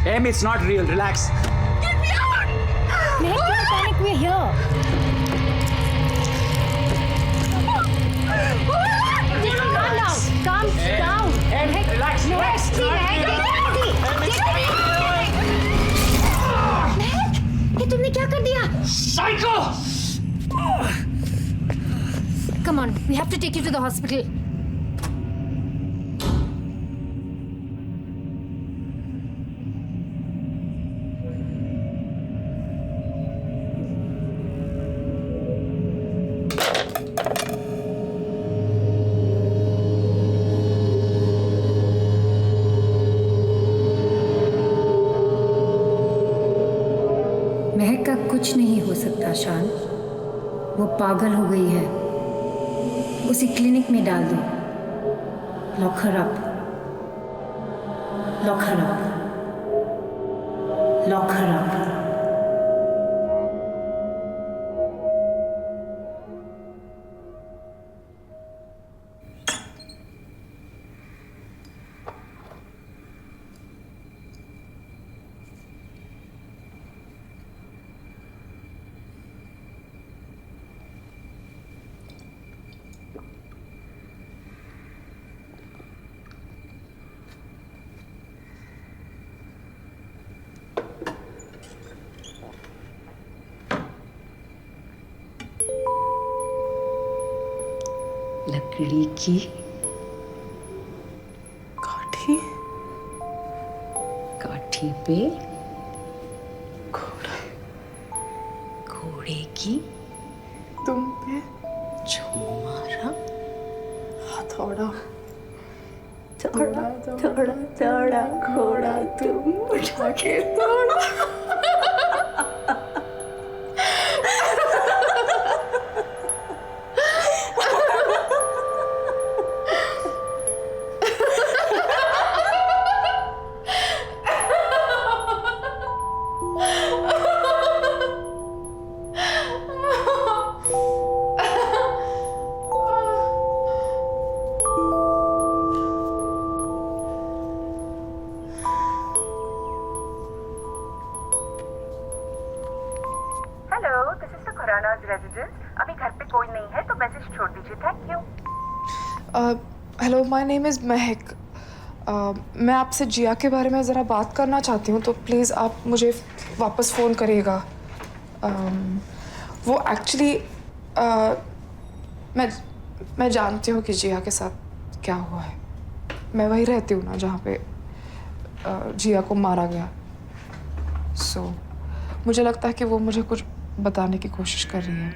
Em, it's not real. Relax. Get me out! Mahek, don't panic. We're here. Just calm down. Calm down. Mahek, relax. Mahek, see, Mahek, Mahek, ये तुमने क्या कर दिया? Psycho! Come on, we have to take you to the hospital. महक का कुछ नहीं हो सकता शान। वो पागल हो गई है। उसे क्लिनिक में डाल दो। Lock her up. Lock her up. Lock her up. लकड़ी की काठी काठी पे घोड़े की तुम पे जो मारा हथौड़ा थोड़ा थोड़ा थोड़ा घोड़ा तुम उठा के तोड़ा। Hello, this is the Khuranas residence. अभी घर पे कोई नहीं है तो मैसेज छोड़ दीजिए। Thank you. Hello, my name is महक। मैं आपसे जिया के बारे में ज़रा बात करना चाहती हूँ, तो प्लीज़ आप मुझे वापस फ़ोन करिएगा। वो एक्चुअली मैं जानती हूँ कि जिया के साथ क्या हुआ है। मैं वहीं रहती हूँ ना जहाँ पे जिया को मारा गया। सो मुझे लगता है कि वो मुझे कुछ बताने की कोशिश कर रही है।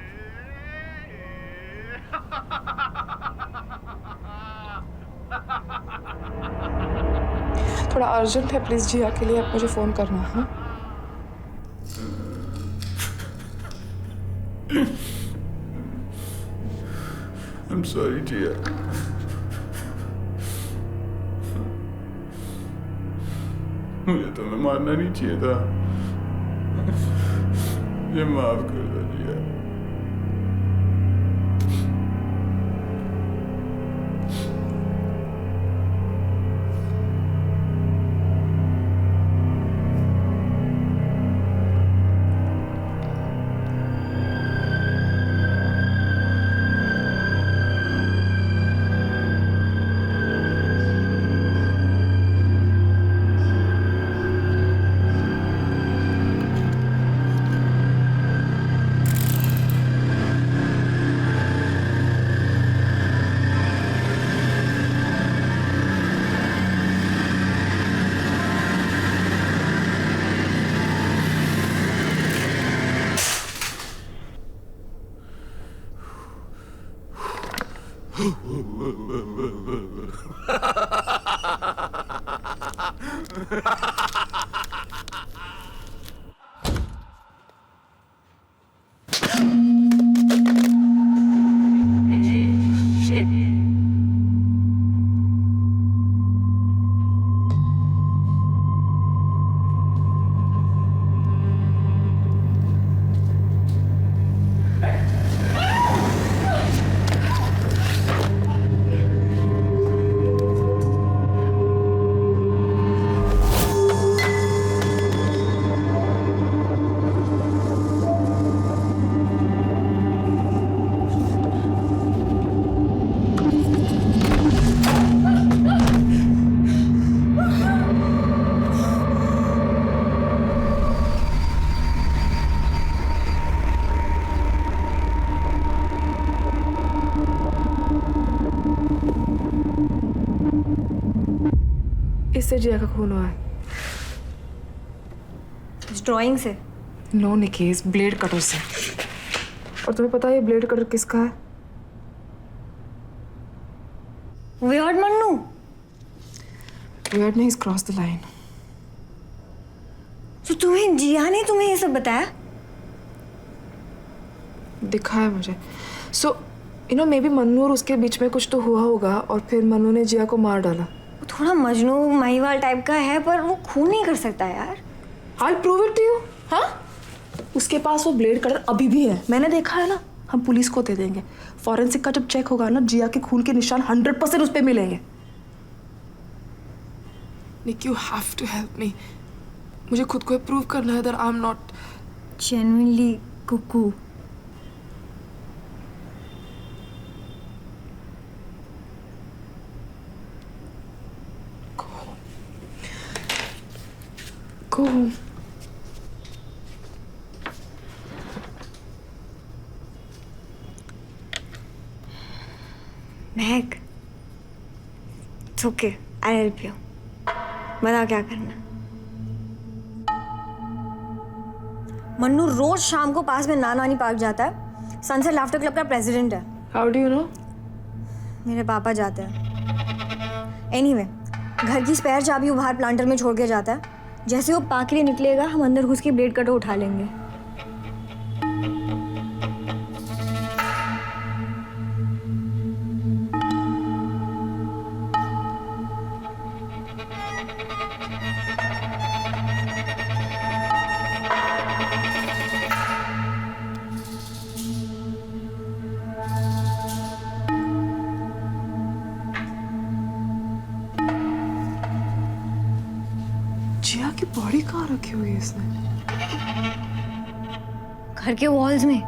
थोड़ा अर्जेंट है, प्लीज़ जिया के लिए आप मुझे फ़ोन करना। हाँ, I'm sorry, जिया। मुझे तुम्हें मारना नहीं चाहिए था। मुझे माफ कर दो जिया। इससे जिया का खून हुआ है। इस ड्राइंग से? नो निकी, इस ब्लेड कटर से। और तुम्हें पता है ये ब्लेड कटर किसका है? वियर्ड मन्नू। वियर्ड नहीं, इज क्रॉस द लाइन। तो तुम्हें जिया ने तुम्हें ये सब बताया? दिखाया मुझे। So you know, may be Mannu और उसके बीच में कुछ तो हुआ होगा और फिर मन्नू ने जिया को मार डाला। वो थोड़ा मजनू महिवाल टाइप का है, पर वो खून नहीं कर सकता यार। I'll prove it to you। हाँ, उसके पास वो ब्लेड कटर अभी भी है, मैंने देखा है ना। हम पुलिस को दे देंगे, फॉरेंसिक का जब चेक होगा ना, जिया के खून के निशान 100% उस पे मिलेंगे। Nick, you have to help me. मुझे खुद को प्रूव करना है that I'm not genuinely cuckoo। Go home। Mahak, it's okay, I'll help you. बताओ क्या करना। मन्नू रोज शाम को पास में नानी पार्क जाता है। सनसेट लाफ्टर क्लब का प्रेसिडेंट है। How do you know? मेरे पापा जाते हैं। एनीवे, घर की स्पेयर चाबी वो बाहर प्लांटर में छोड़ के जाता है। जैसे वो पाकड़ी निकलेगा, हम अंदर घुस के ब्लेड कटर उठा लेंगे। जिया की बॉडी कहाँ रखी हुई है इसने? घर के वॉल्स में।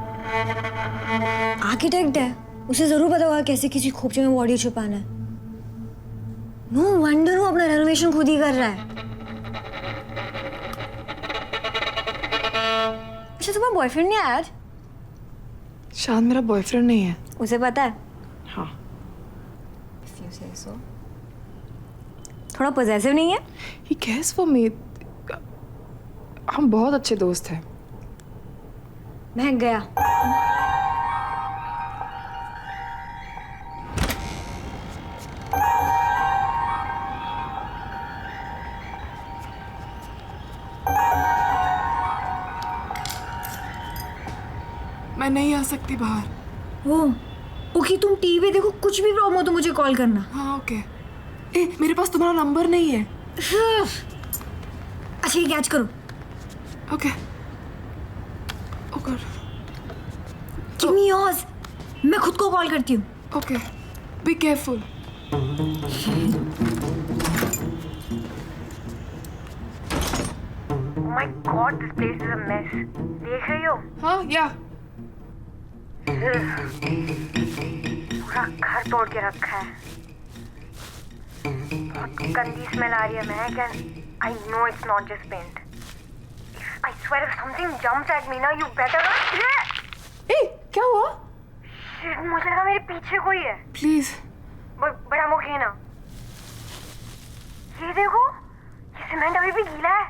आर्किटेक्ट है, उसे जरूर पता होगा कैसे किसी खोपचे में बॉडी छुपाना है। नो वंडर वो अपना रेनोवेशन खुद ही कर रहा है। अच्छा, तुम्हारा बॉयफ्रेंड नहीं आया आज? शान मेरा बॉयफ्रेंड नहीं है। उसे पता है? हाँ। If you say so. थोड़ा पॉजेसिव नहीं है? He cares for me. हम बहुत अच्छे दोस्त हैं। महक गया। मैं नहीं आ सकती बाहर। ओके, तुम टीवी देखो, कुछ भी प्रॉब्लम हो तो मुझे कॉल करना। हाँ ओके। ए, मेरे पास तुम्हारा नंबर नहीं है। अच्छा, ये कैच करो। ओके। ओ गॉड। Give me yours. मैं खुद को कॉल करती हूँ। Okay. Be careful. My God, this place is a mess. देख रही हो? हाँ या। पूरा घर तोड़ के रखा है। बहुत गंदी स्मेल आ रही है Mahak, and I know it's not just paint. I swear if something jumps at me ना, यू बेटर नॉट। ए, क्या हुआ? शिट, मुझे लगा मेरे पीछे कोई है। प्लीज। बट I'm okay ना। ये देखो, ये सीमेंट अभी भी गीला है।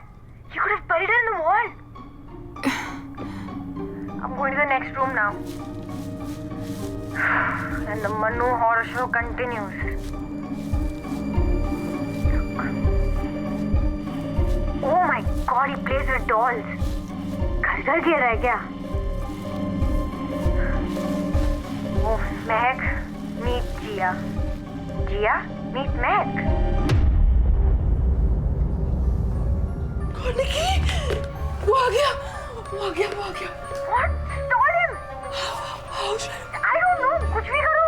You could have buried it in the wall. I'm going to the next room now. And the Manu horror show continues. Oh my God, he plays with dolls. घर गिर रहा है क्या? Oh, Mehak, meet Jia. Jia, meet Mehak. निकी, वो आ गया। What? Stall him. How should I don't know. कुछ भी करो.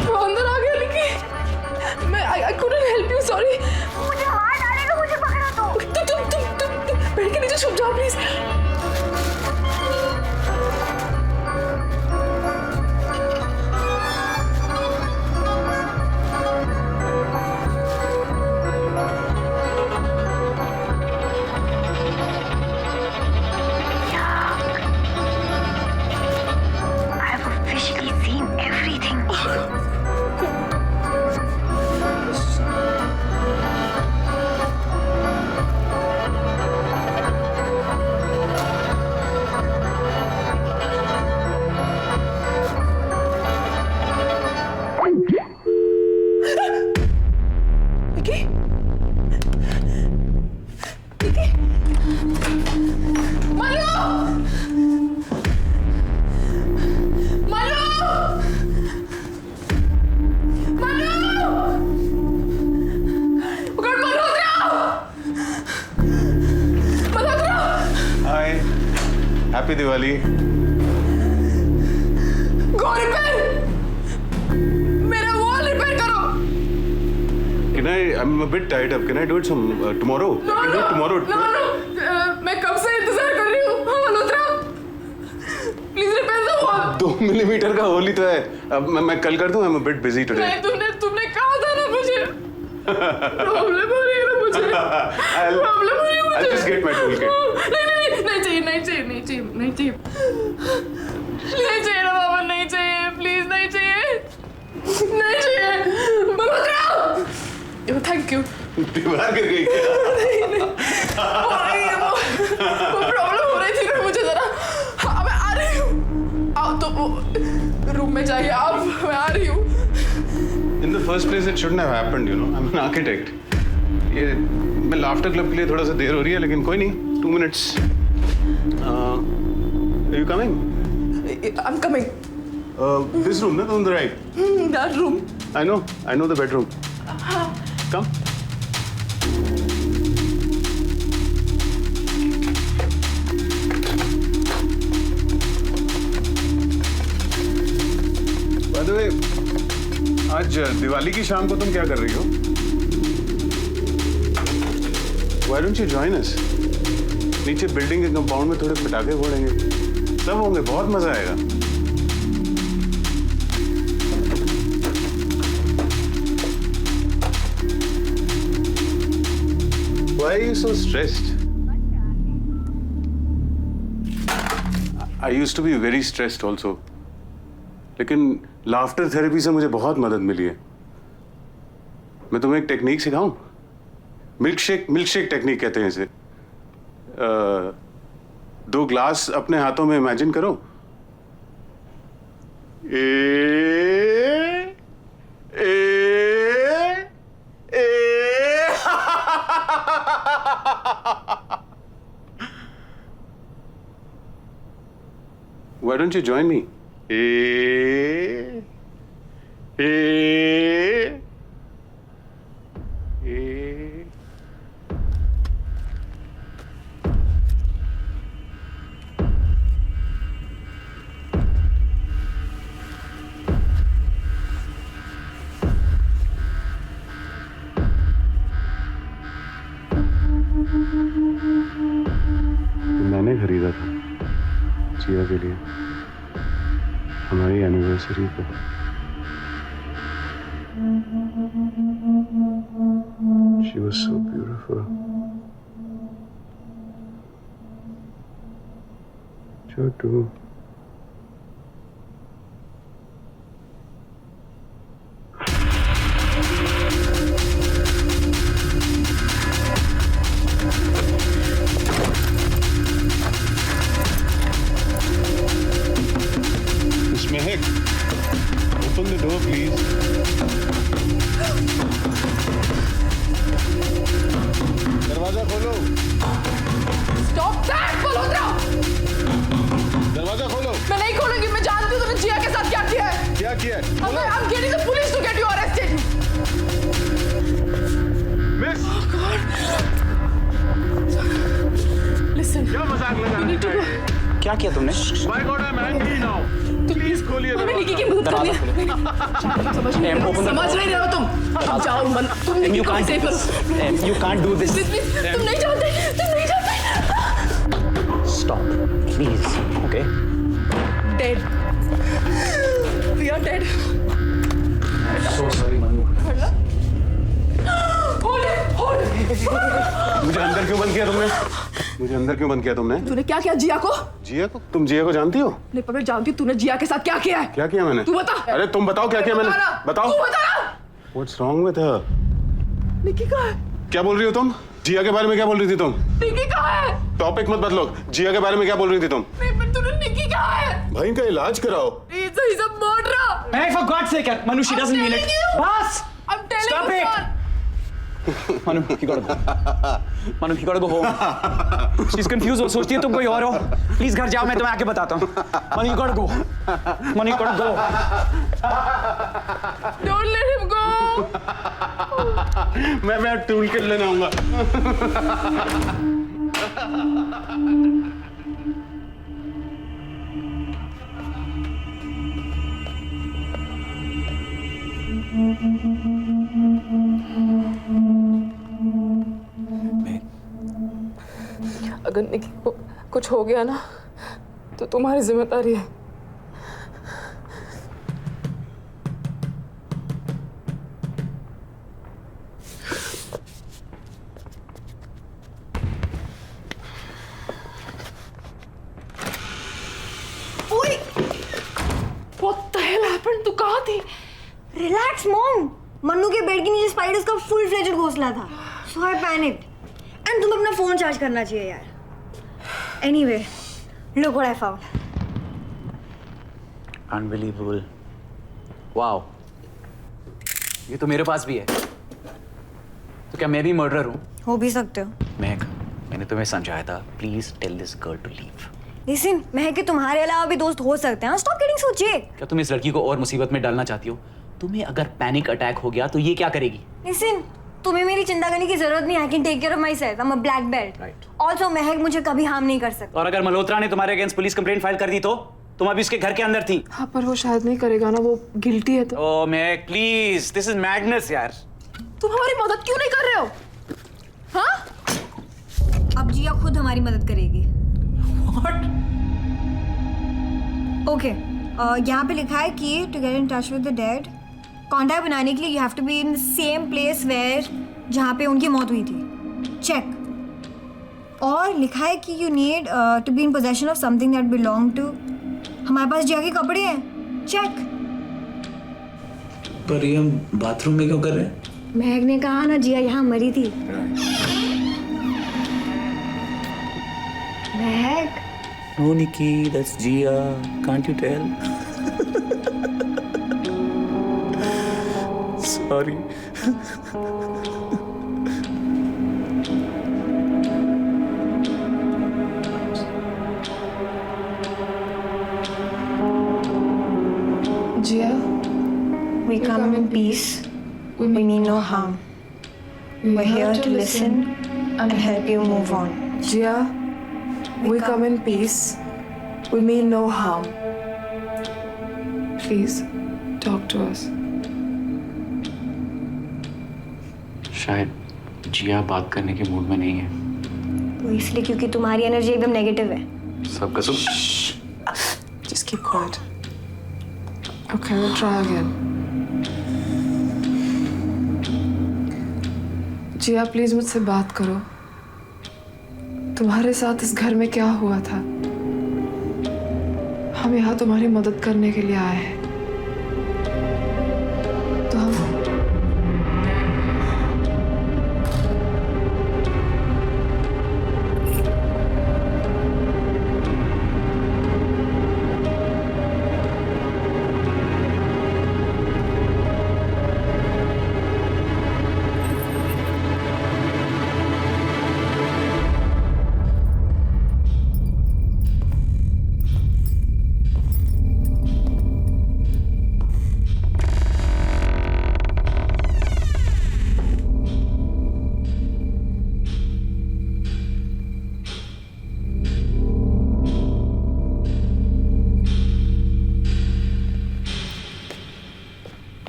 वो अंदर आ गया निकी। मैं I couldn't help you, sorry. मुझे मार डालेगा, मुझे पकड़ा तो. तुम बेड के नीचे छुप जाओ please. Happy Diwali. Go repair, मेरा वॉल रिपेयर करो। Can I'm a bit tied up. Can I do it tomorrow? No, I can do it tomorrow. No. मैं कब से इंतजार कर रही हूँ। हाँ Malhotra, please repair the wall. 2 millimetre का होल ही तो है। अब मैं कल कर दूँ। I'm a bit busy today. नहीं, तुमने कहा था ना मुझे। प्रॉब्लम हो रही है ना मुझे प्रॉब्लम हो रही है मुझे। I'll just get my toolkit. नहीं चाहिए नहीं चाहिए नहीं चाहिए नहीं चाहिए नहीं चाहिए ना बाबा, नहीं चाहिए प्लीज, नहीं चाहिए नहीं चाहिए बाबा। Thank you. दीवार गिर गई क्या? वो प्रॉब्लम हो रही थी ना मुझे जरा। हाँ मैं आ रही हूँ, आओ तो रूम में जाइए आप, मैं आ रही हूँ। In the first place, it shouldn't have happened, you know. I'm an architect. ये मैं लाफ्टर क्लब के लिए थोड़ा सा देर हो रही है, लेकिन कोई नहीं, 2 minutes. Are you coming? I'm coming. This room, no, on the right. That room. I know the bedroom. Come. By the way, आज दिवाली की शाम को तुम क्या कर रही हो? Why don't you join us? नीचे बिल्डिंग के कंपाउंड में थोड़े पटाखे फोड़ेंगे, सब होंगे, बहुत मजा आएगा। Why are you so stressed? I used to be very stressed also. लेकिन लाफ्टर थेरेपी से मुझे बहुत मदद मिली है। मैं तुम्हें एक टेक्निक सिखाऊं? मिल्कशेक टेक्निक कहते हैं इसे। 2 ग्लास अपने हाथों में इमेजिन करो। Why don't you join me? मैंने खरीदा था जिया के लिए हमारी एनिवर्सरी पे। She was so beautiful. Chotu. Mehak, open the door, please. दरवाजा खोलो। Stop that, Malhotra! दरवाजा खोलो। मैं नहीं खोलूंगी, मैं जानती हूँ तुमने जिया के साथ क्या किया है। क्या किया है? I'm getting the police to get you arrested. Miss. Oh God. Listen. क्या मजाक लगा रहे हो? क्या किया तुमने? My God, I'm angry now. Please खोलिए हमें निकी की मदद करनी है। समझ नहीं रहे हो तुम? जाओ मन, तुम निकी को सेव करो। You can't do this. तुम नहीं जानते, तुम नहीं जानते। Stop, please. Okay. Dead. We are dead. So sorry, Manu. Hold it, hold it. मुझे अंदर क्यों बंद किया तुमने? मुझे अंदर क्यों बंद किया तुमने? तूने क्या किया जिया को? जिया को? तुम जिया को जानती हो? नहीं पर मैं जानती हूँ तूने जिया के साथ क्या किया है। क्या किया मैंने? तू बता। अरे तुम बताओ क्या किया मैंने? बताओ। तू बता ना। What's wrong with her? निकी कहाँ है? क्या बोल रही हो तुम? जिया के बारे में क्या बोल रही थी तुम? निकी कहाँ है? टॉपिक मत बदलो। जिया के बारे में क्या बोल रही थी तुम? नहीं पर तूने निकी कहाँ है? भाई का इलाज कराओ। He's a murderer. Hey, for God's sake, Manu, she doesn't mean it. Boss! I'm telling Stop you, it. son. Manu, you gotta go. Manu, you gotta go home. She's confused. वो सोचती है तुम कोई और हो. Please घर जाओ, मैं तुम्हें आके बताता हूँ. Manu, you gotta go. Manu, you gotta go. Don't let him go. मैं टूल किट लेने आऊंगा। अगर निकी को कुछ हो गया ना तो तुम्हारी जिम्मेदारी है। फ्लेजेड घोंसला था, सो आई पैनिक्ड। एंड तुम्हें अपना फोन चार्ज करना चाहिए यार। Anyway, look what I found. Unbelievable. Wow, ये तो मेरे पास भी है। तो क्या मैं भी मर्डरर हूँ? हो भी सकते हो। महक, मैंने तुम्हें समझाया था, please tell this girl to leave. Listen, Mahak के तुम्हारे अलावा भी दोस्त हो सकते हैं। स्टॉप गेटिंग सो जेक। क्या तुम इस लड़की को और मुसीबत में डालना चाहती हो? तुम्हें अगर पैनिक अटैक हो गया तो ये क्या करेगी? लिसन, तुम्हें मेरी चिंता करने की जरूरत नहीं है। I can take care of myself. I am a black belt. Right. Also Mahak मुझे कभी हार्म नहीं कर सकता। और अगर मल्होत्रा ने तुम्हारे अगेंस्ट पुलिस कंप्लेंट फाइल कर दी तो तुम अभी उसके घर के अंदर थी। हाँ, पर वो शायद नहीं करेगा ना, वो गिल्टी है। तो ओ महक, प्लीज, दिस इज मैडनेस यार। तुम हमारी मदद क्यों नहीं कर रहे हो? हाँ? अब जिया खुद हमारी मदद करेगी। What? ओके, यहाँ पे लिखा है कि to get in touch with the dead, contact बनाने के लिए you have to be in the same place where जहाँ पे उनकी मौत हुई थी। चेक। और लिखा है कि you need to be in possession of something that belong to. हमारे पास जिया के कपड़े हैं। चेक। पर ये हम बाथरूम में क्यों कर रहे हैं? महक ने कहा ना जिया यहाँ मरी थी। महक। No, Nikki, that's Gia. Can't you tell? Sorry. Jiya, We come in peace. We mean no harm. We're here to listen and help you move on. Jiya, we come in peace. We mean no harm. Please, talk to us. शायद जिया बात करने के mood में नहीं है। वो इसलिए क्योंकि तुम्हारी एनर्जी एकदम नेगेटिव है। सब कसम। Just keep quiet. Okay, we'll try again. Jiya, please मुझसे बात करो। तुम्हारे साथ इस घर में क्या हुआ था? हम यहाँ तुम्हारी मदद करने के लिए आए हैं। तो हम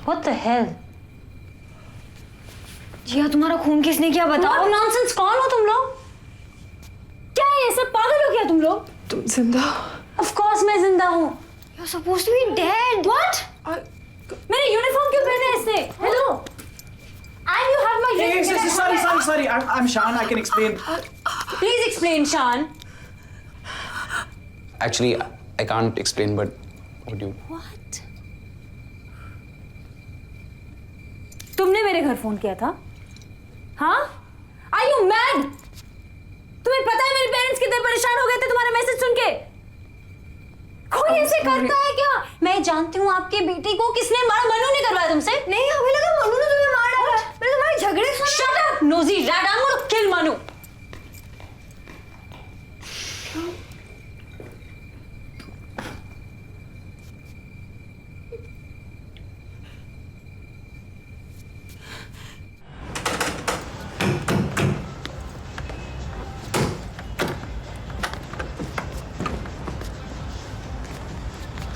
What the hell? जिया, तुम्हारा खून किसने किया बताओ? नॉनसेंस, कौन हो तुम लोग? क्या है ये सब? पागल हो गया तुम लोग? तुम जिंदा? Of course मैं जिंदा हूँ। You're supposed to be dead. What? मेरे यूनिफॉर्म क्यों पहने इसने? Hello? And you have my dress. Sorry. I'm Shan. I can explain. Please explain, Shan. Actually, I can't explain, but would you? What? तुमने मेरे घर फोन किया था? हाँ? Are you mad? तुम्हें पता है मेरे पेरेंट्स कितने परेशान हो गए थे तुम्हारा मैसेज सुन के? कोई ऐसे करता है क्या? मैं जानती हूँ आपकी बेटी को किसने मारा। मनु ने करवाया तुमसे? नहीं, हमें लगा मनु ने तुम्हें मार डाला। मैंने तुम्हारे झगड़े सुने। Shut up, nosy rat! I'm gonna kill Manu.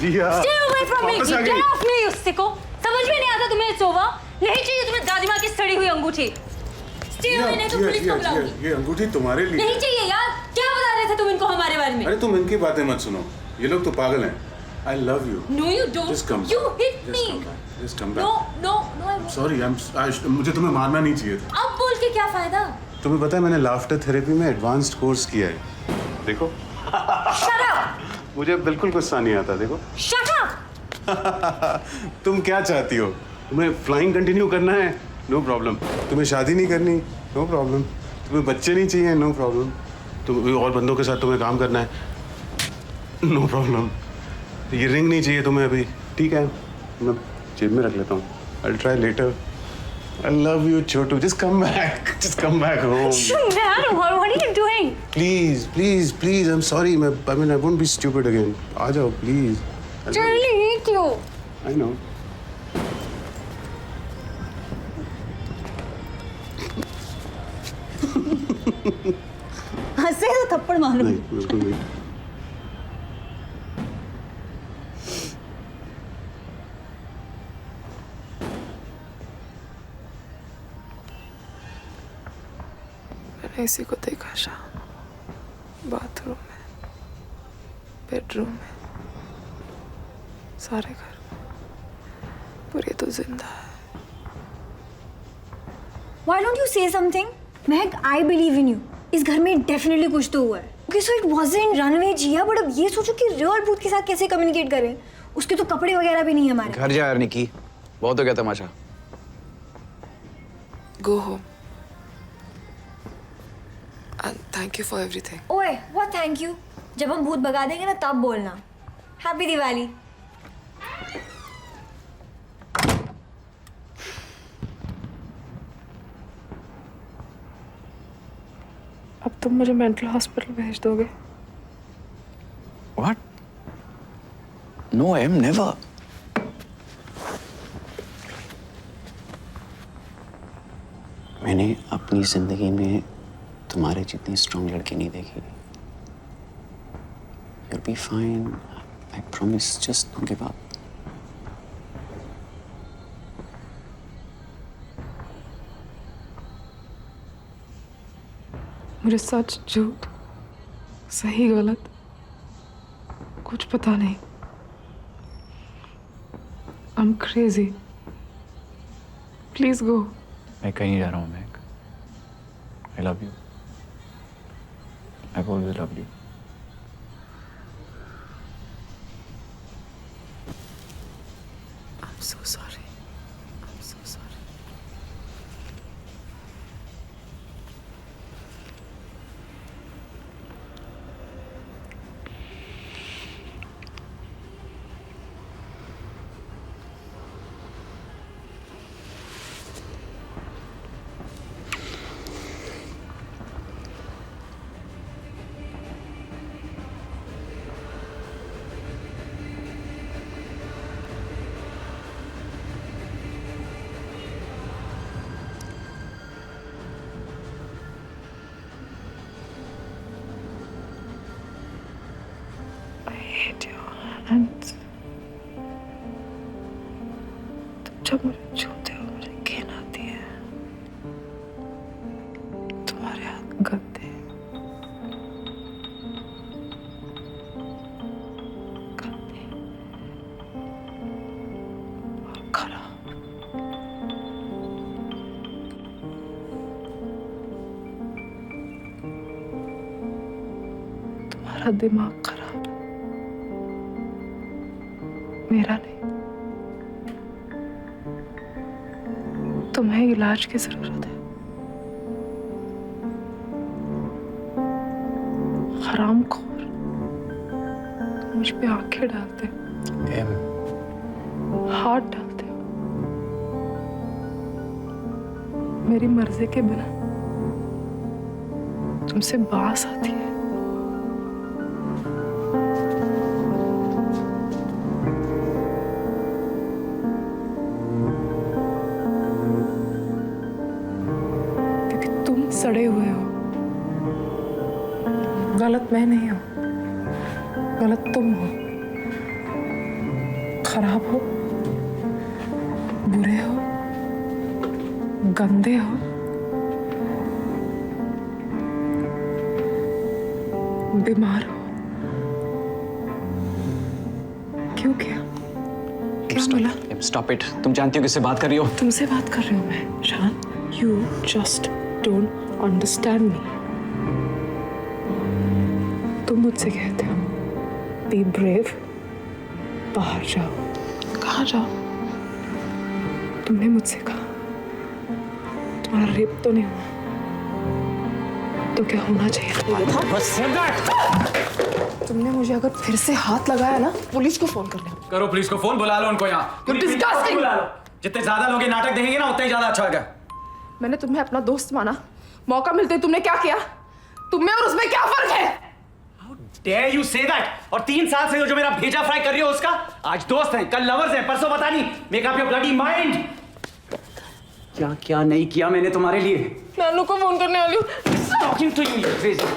Jiya, Stay away from me! वापस आ Get गई। off me, उससे को समझ में नहीं आता तुम्हें सोवा? नहीं चाहिए तुम्हें दादी माँ की सड़ी हुई अंगूठी। Stay away, नहीं तो पुलिस को बुलाऊंगी। ये अंगूठी तुम्हारे लिए। नहीं चाहिए यार। क्या बता रहे थे तुम इनको हमारे बारे में? अरे तुम इनकी बातें मत सुनो, ये लोग तो पागल हैं। I love you. No, you don't. Just come You back. hit me. Just come back. No, I won't. Sorry, मुझे तुम्हें मारना नहीं चाहिए था। अब बोल के क्या फायदा? तुम्हें पता है मैंने लाफ्टर थेरेपी में एडवांस्ड कोर्स किया है। देखो। Shut up. मुझे बिल्कुल गुस्सा नहीं आता, देखो। Shut up. तुम क्या चाहती हो? तुम्हें फ्लाइंग कंटिन्यू करना है नो प्रॉब्लम। तुम्हें शादी नहीं करनी, नो प्रॉब्लम। तुम्हें बच्चे नहीं चाहिए, नो प्रॉब्लम। तुम और बंदों के साथ तुम्हें काम करना है, नो प्रॉब्लम। ये रिंग नहीं चाहिए तुम्हें अभी, ठीक है, मैं जेब में रख लेता हूँ। I'll try later. I love you, Chotu. Just come back. Just come back home. Dad, what are you doing? Please, please, please. I'm sorry. I mean, I won't be stupid again. आ जाओ, please. Charlie, ये क्यों? I know. हंसे तो थप्पड़ मारो। नहीं, बिल्कुल नहीं। मैंने इसी को देखा शाम, बाथरूम में, बेडरूम में, सारे घर में, पर ये तो जिंदा है। Why don't you say something? Mahak, I believe in you. इस घर में डेफिनेटली कुछ तो हुआ है। Okay, so it wasn't runaway Jiya, but अब ये सोचो कि रियल भूत के साथ कैसे कम्युनिकेट करें। उसके तो कपड़े वगैरह भी नहीं है हमारे। घर जा यार निकी, बहुत हो गया तमाशा। Go home. And thank you for everything. ओए, what thank you? जब हम भूत भगा देंगे ना तब बोलना। हैप्पी दिवाली। अब तुम मुझे मेंटल हॉस्पिटल भेज दोगे? What? No, I am never. मैंने अपनी जिंदगी में तुम्हारे जितनी स्ट्रॉन्ग लड़की नहीं देखी। You'll be fine. I promise. Just don't give up. मुझे सच झूठ, सही गलत कुछ पता नहीं। I'm crazy. Please go. मैं कहीं जा रहा हूँ Mac. I love you. I've always loved you. I'm so sorry. I'm so sorry. hate your hands. तुम जब मुझे छूते हो मुझे घिन आती है। तुम्हारे हाथ गंदे गंदे और खराब। तुम्हारा दिमाग खराब, मेरा नहीं। तुम्हें इलाज की जरूरत है। हरामखोर, तुम मुझ पे आंखें डालते हो, हाथ डालते हो मेरी मर्जी के बिना। तुमसे बास आती है। सड़े हुए हो। गलत मैं नहीं हूं, गलत तुम हो। खराब हो, बुरे हो, गंदे हो, बीमार हो। क्यों क्या मिला? Stop it. तुम जानती हो किससे बात कर रही हो? तुमसे बात कर रही हूँ मैं, शान। You just don't understand me. तुम मुझसे कहते हो be brave, बाहर जाओ। कहाँ जाओ? तुमने मुझसे कहा तुम्हारा रेप तो नहीं हुआ तो क्या होना चाहिए था? बस तुमने मुझे अगर फिर से हाथ लगाया ना, पुलिस को फोन कर ले। करो पुलिस को फोन, बुला लो उनको यहाँ। You're disgusting! बुला लो। जितने ज्यादा लोग ये नाटक देखेंगे ना उतना ही ज्यादा अच्छा होगा। मैंने तुम्हें अपना दोस्त माना, मौका मिलते तुमने क्या किया? तुम में और उसमें क्या फर्क है? Dare you say that? और 3 साल से जो मेरा भेजा फ्राई कर रही हो उसका, आज दोस्त हैं, कल लवर्स हैं, परसों पता नहीं। Make up your bloody mind. क्या क्या नहीं किया मैंने तुम्हारे लिए? नानू को फोन करने वाली हूँ। Talking to you, you crazy.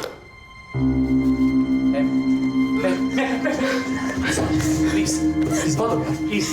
Please, please,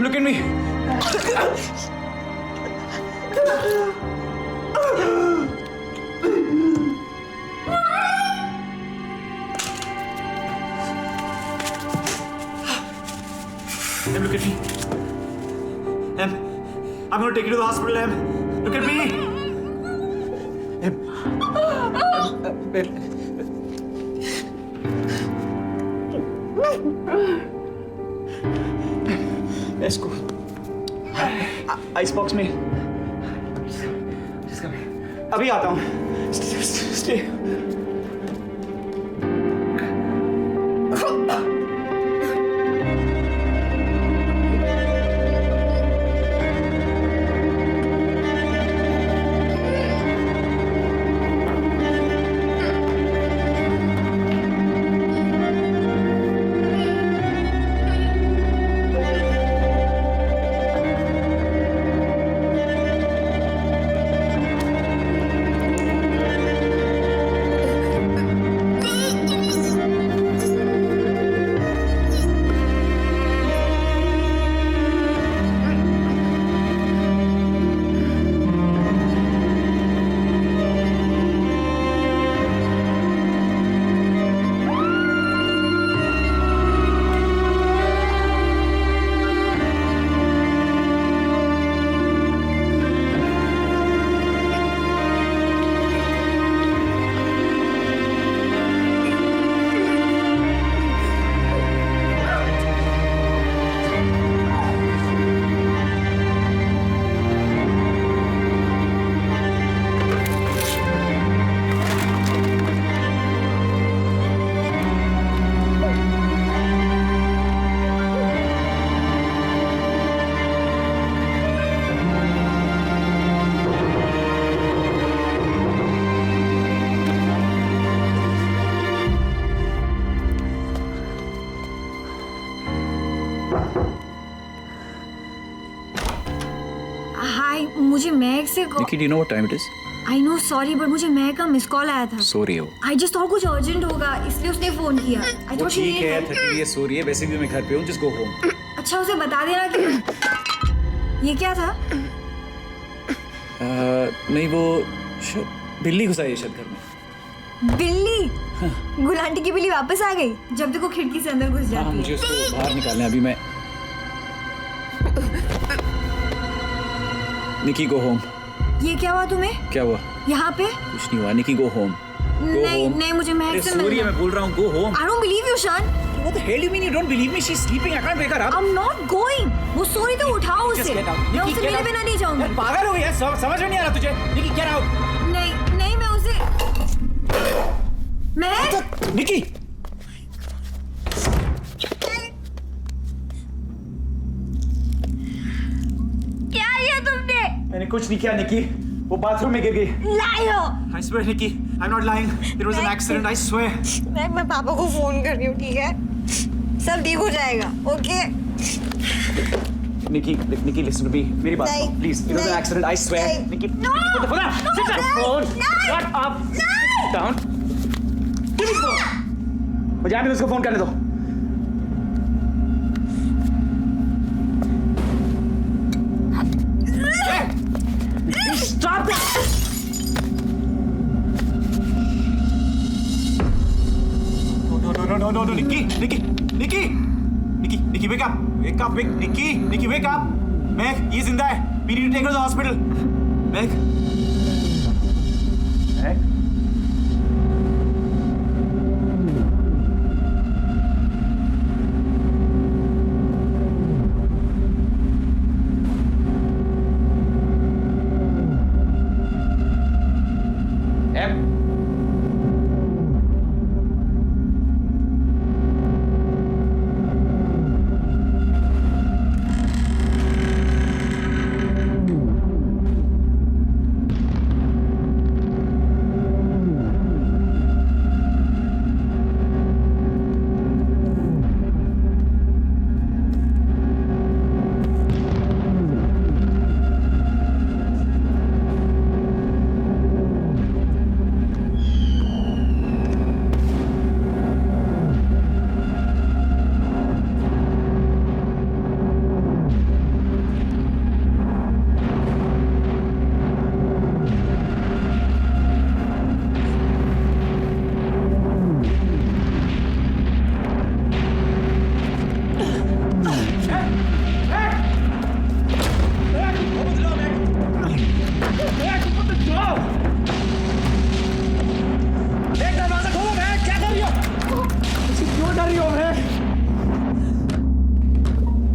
Look at me. Em, look at me. Em, I'm gonna take you to the hospital, Em. Look at me. Em. Let's go. Icebox में. Just come here. अभी आता हूँ. Stay. हाय, मुझे महक से Nikki, do you know what time it is? I know sorry but मुझे महक का miss call आया था। सो रही हो? आई जस्ट थॉट कुछ अर्जेंट होगा इसलिए उसने फोन किया। आई वो थॉट शी ठीक है, थकी है, सो रही है, वैसे भी मैं घर पे हूँ, just go home. अच्छा उसे बता देना कि ये क्या था? नहीं वो बिल्ली घुसाई है शायद घर में. बिल्ली? गुलांटी की बिल्ली वापस आ गई जब देखो खिड़की से अंदर घुस जाती है। मुझे उसको बाहर निकालना है अभी. मैं निकी गो होम. ये क्या हुआ तुम्हें? क्या हुआ? यहाँ पे कुछ नहीं हुआ. निकी गो होम. नहीं नहीं मुझे महक से सूर्य मैं बोल रहा हूँ, go home. I don't believe you, Shan. What the hell you mean you don't believe me? She's sleeping. I can't wake her up. I'm not going. वो सो रही तो उठाओ उसे। Just get out. मैं Nikki, उसे get मिले out. बिना नहीं जाऊंगी। पागल हो गई है? समझ में नहीं आ रहा तुझे? निकी, get out. नहीं नहीं मैं उसे महक निकी, क्या किया तुमने? मैंने कुछ नहीं किया निकी, वो बाथरूम में गिर गई। लायो। I swear Nikki, I'm not lying. It was an accident. I swear. मैं पापा को फोन कर रही हूँ, ठीक है? सब ठीक हो जाएगा, okay? Nikki, Nikki, listen to me. मेरी बात सुनो, please. It was an accident. I swear. Nikki, what the fuck? Sit down. Shut up. Sit down. Give me the phone. मुझे आने दो, उसको फोन करने दो। Stop it! No, Nikki, wake up, Nikki, wake up. Meg, ये जिंदा है. We need to take her to the hospital. Meg.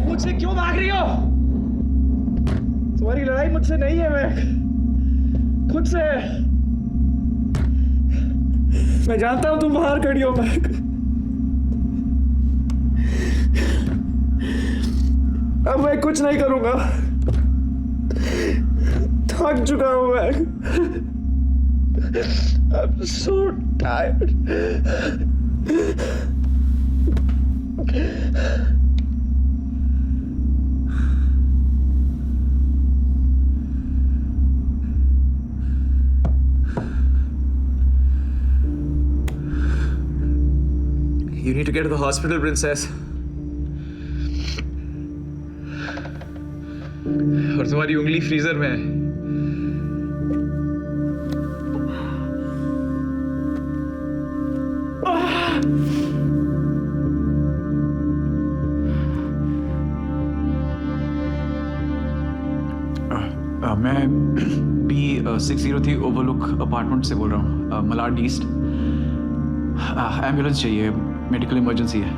मुझसे क्यों भाग रही हो? तुम्हारी लड़ाई मुझसे नहीं है, मैं खुद से। मैं जानता हूं तुम बाहर खड़ी हो, मैं अब मैं कुछ नहीं करूंगा। थक चुका हूं मैं। I'm so tired. You need to get to the hospital, princess. और तुम्हारी उंगली फ्रीजर में है। मैं B603 ओवरलुक अपार्टमेंट से बोल रहा हूँ, मलाड ईस्ट। एम्बुलेंस चाहिए, मेडिकल इमरजेंसी है।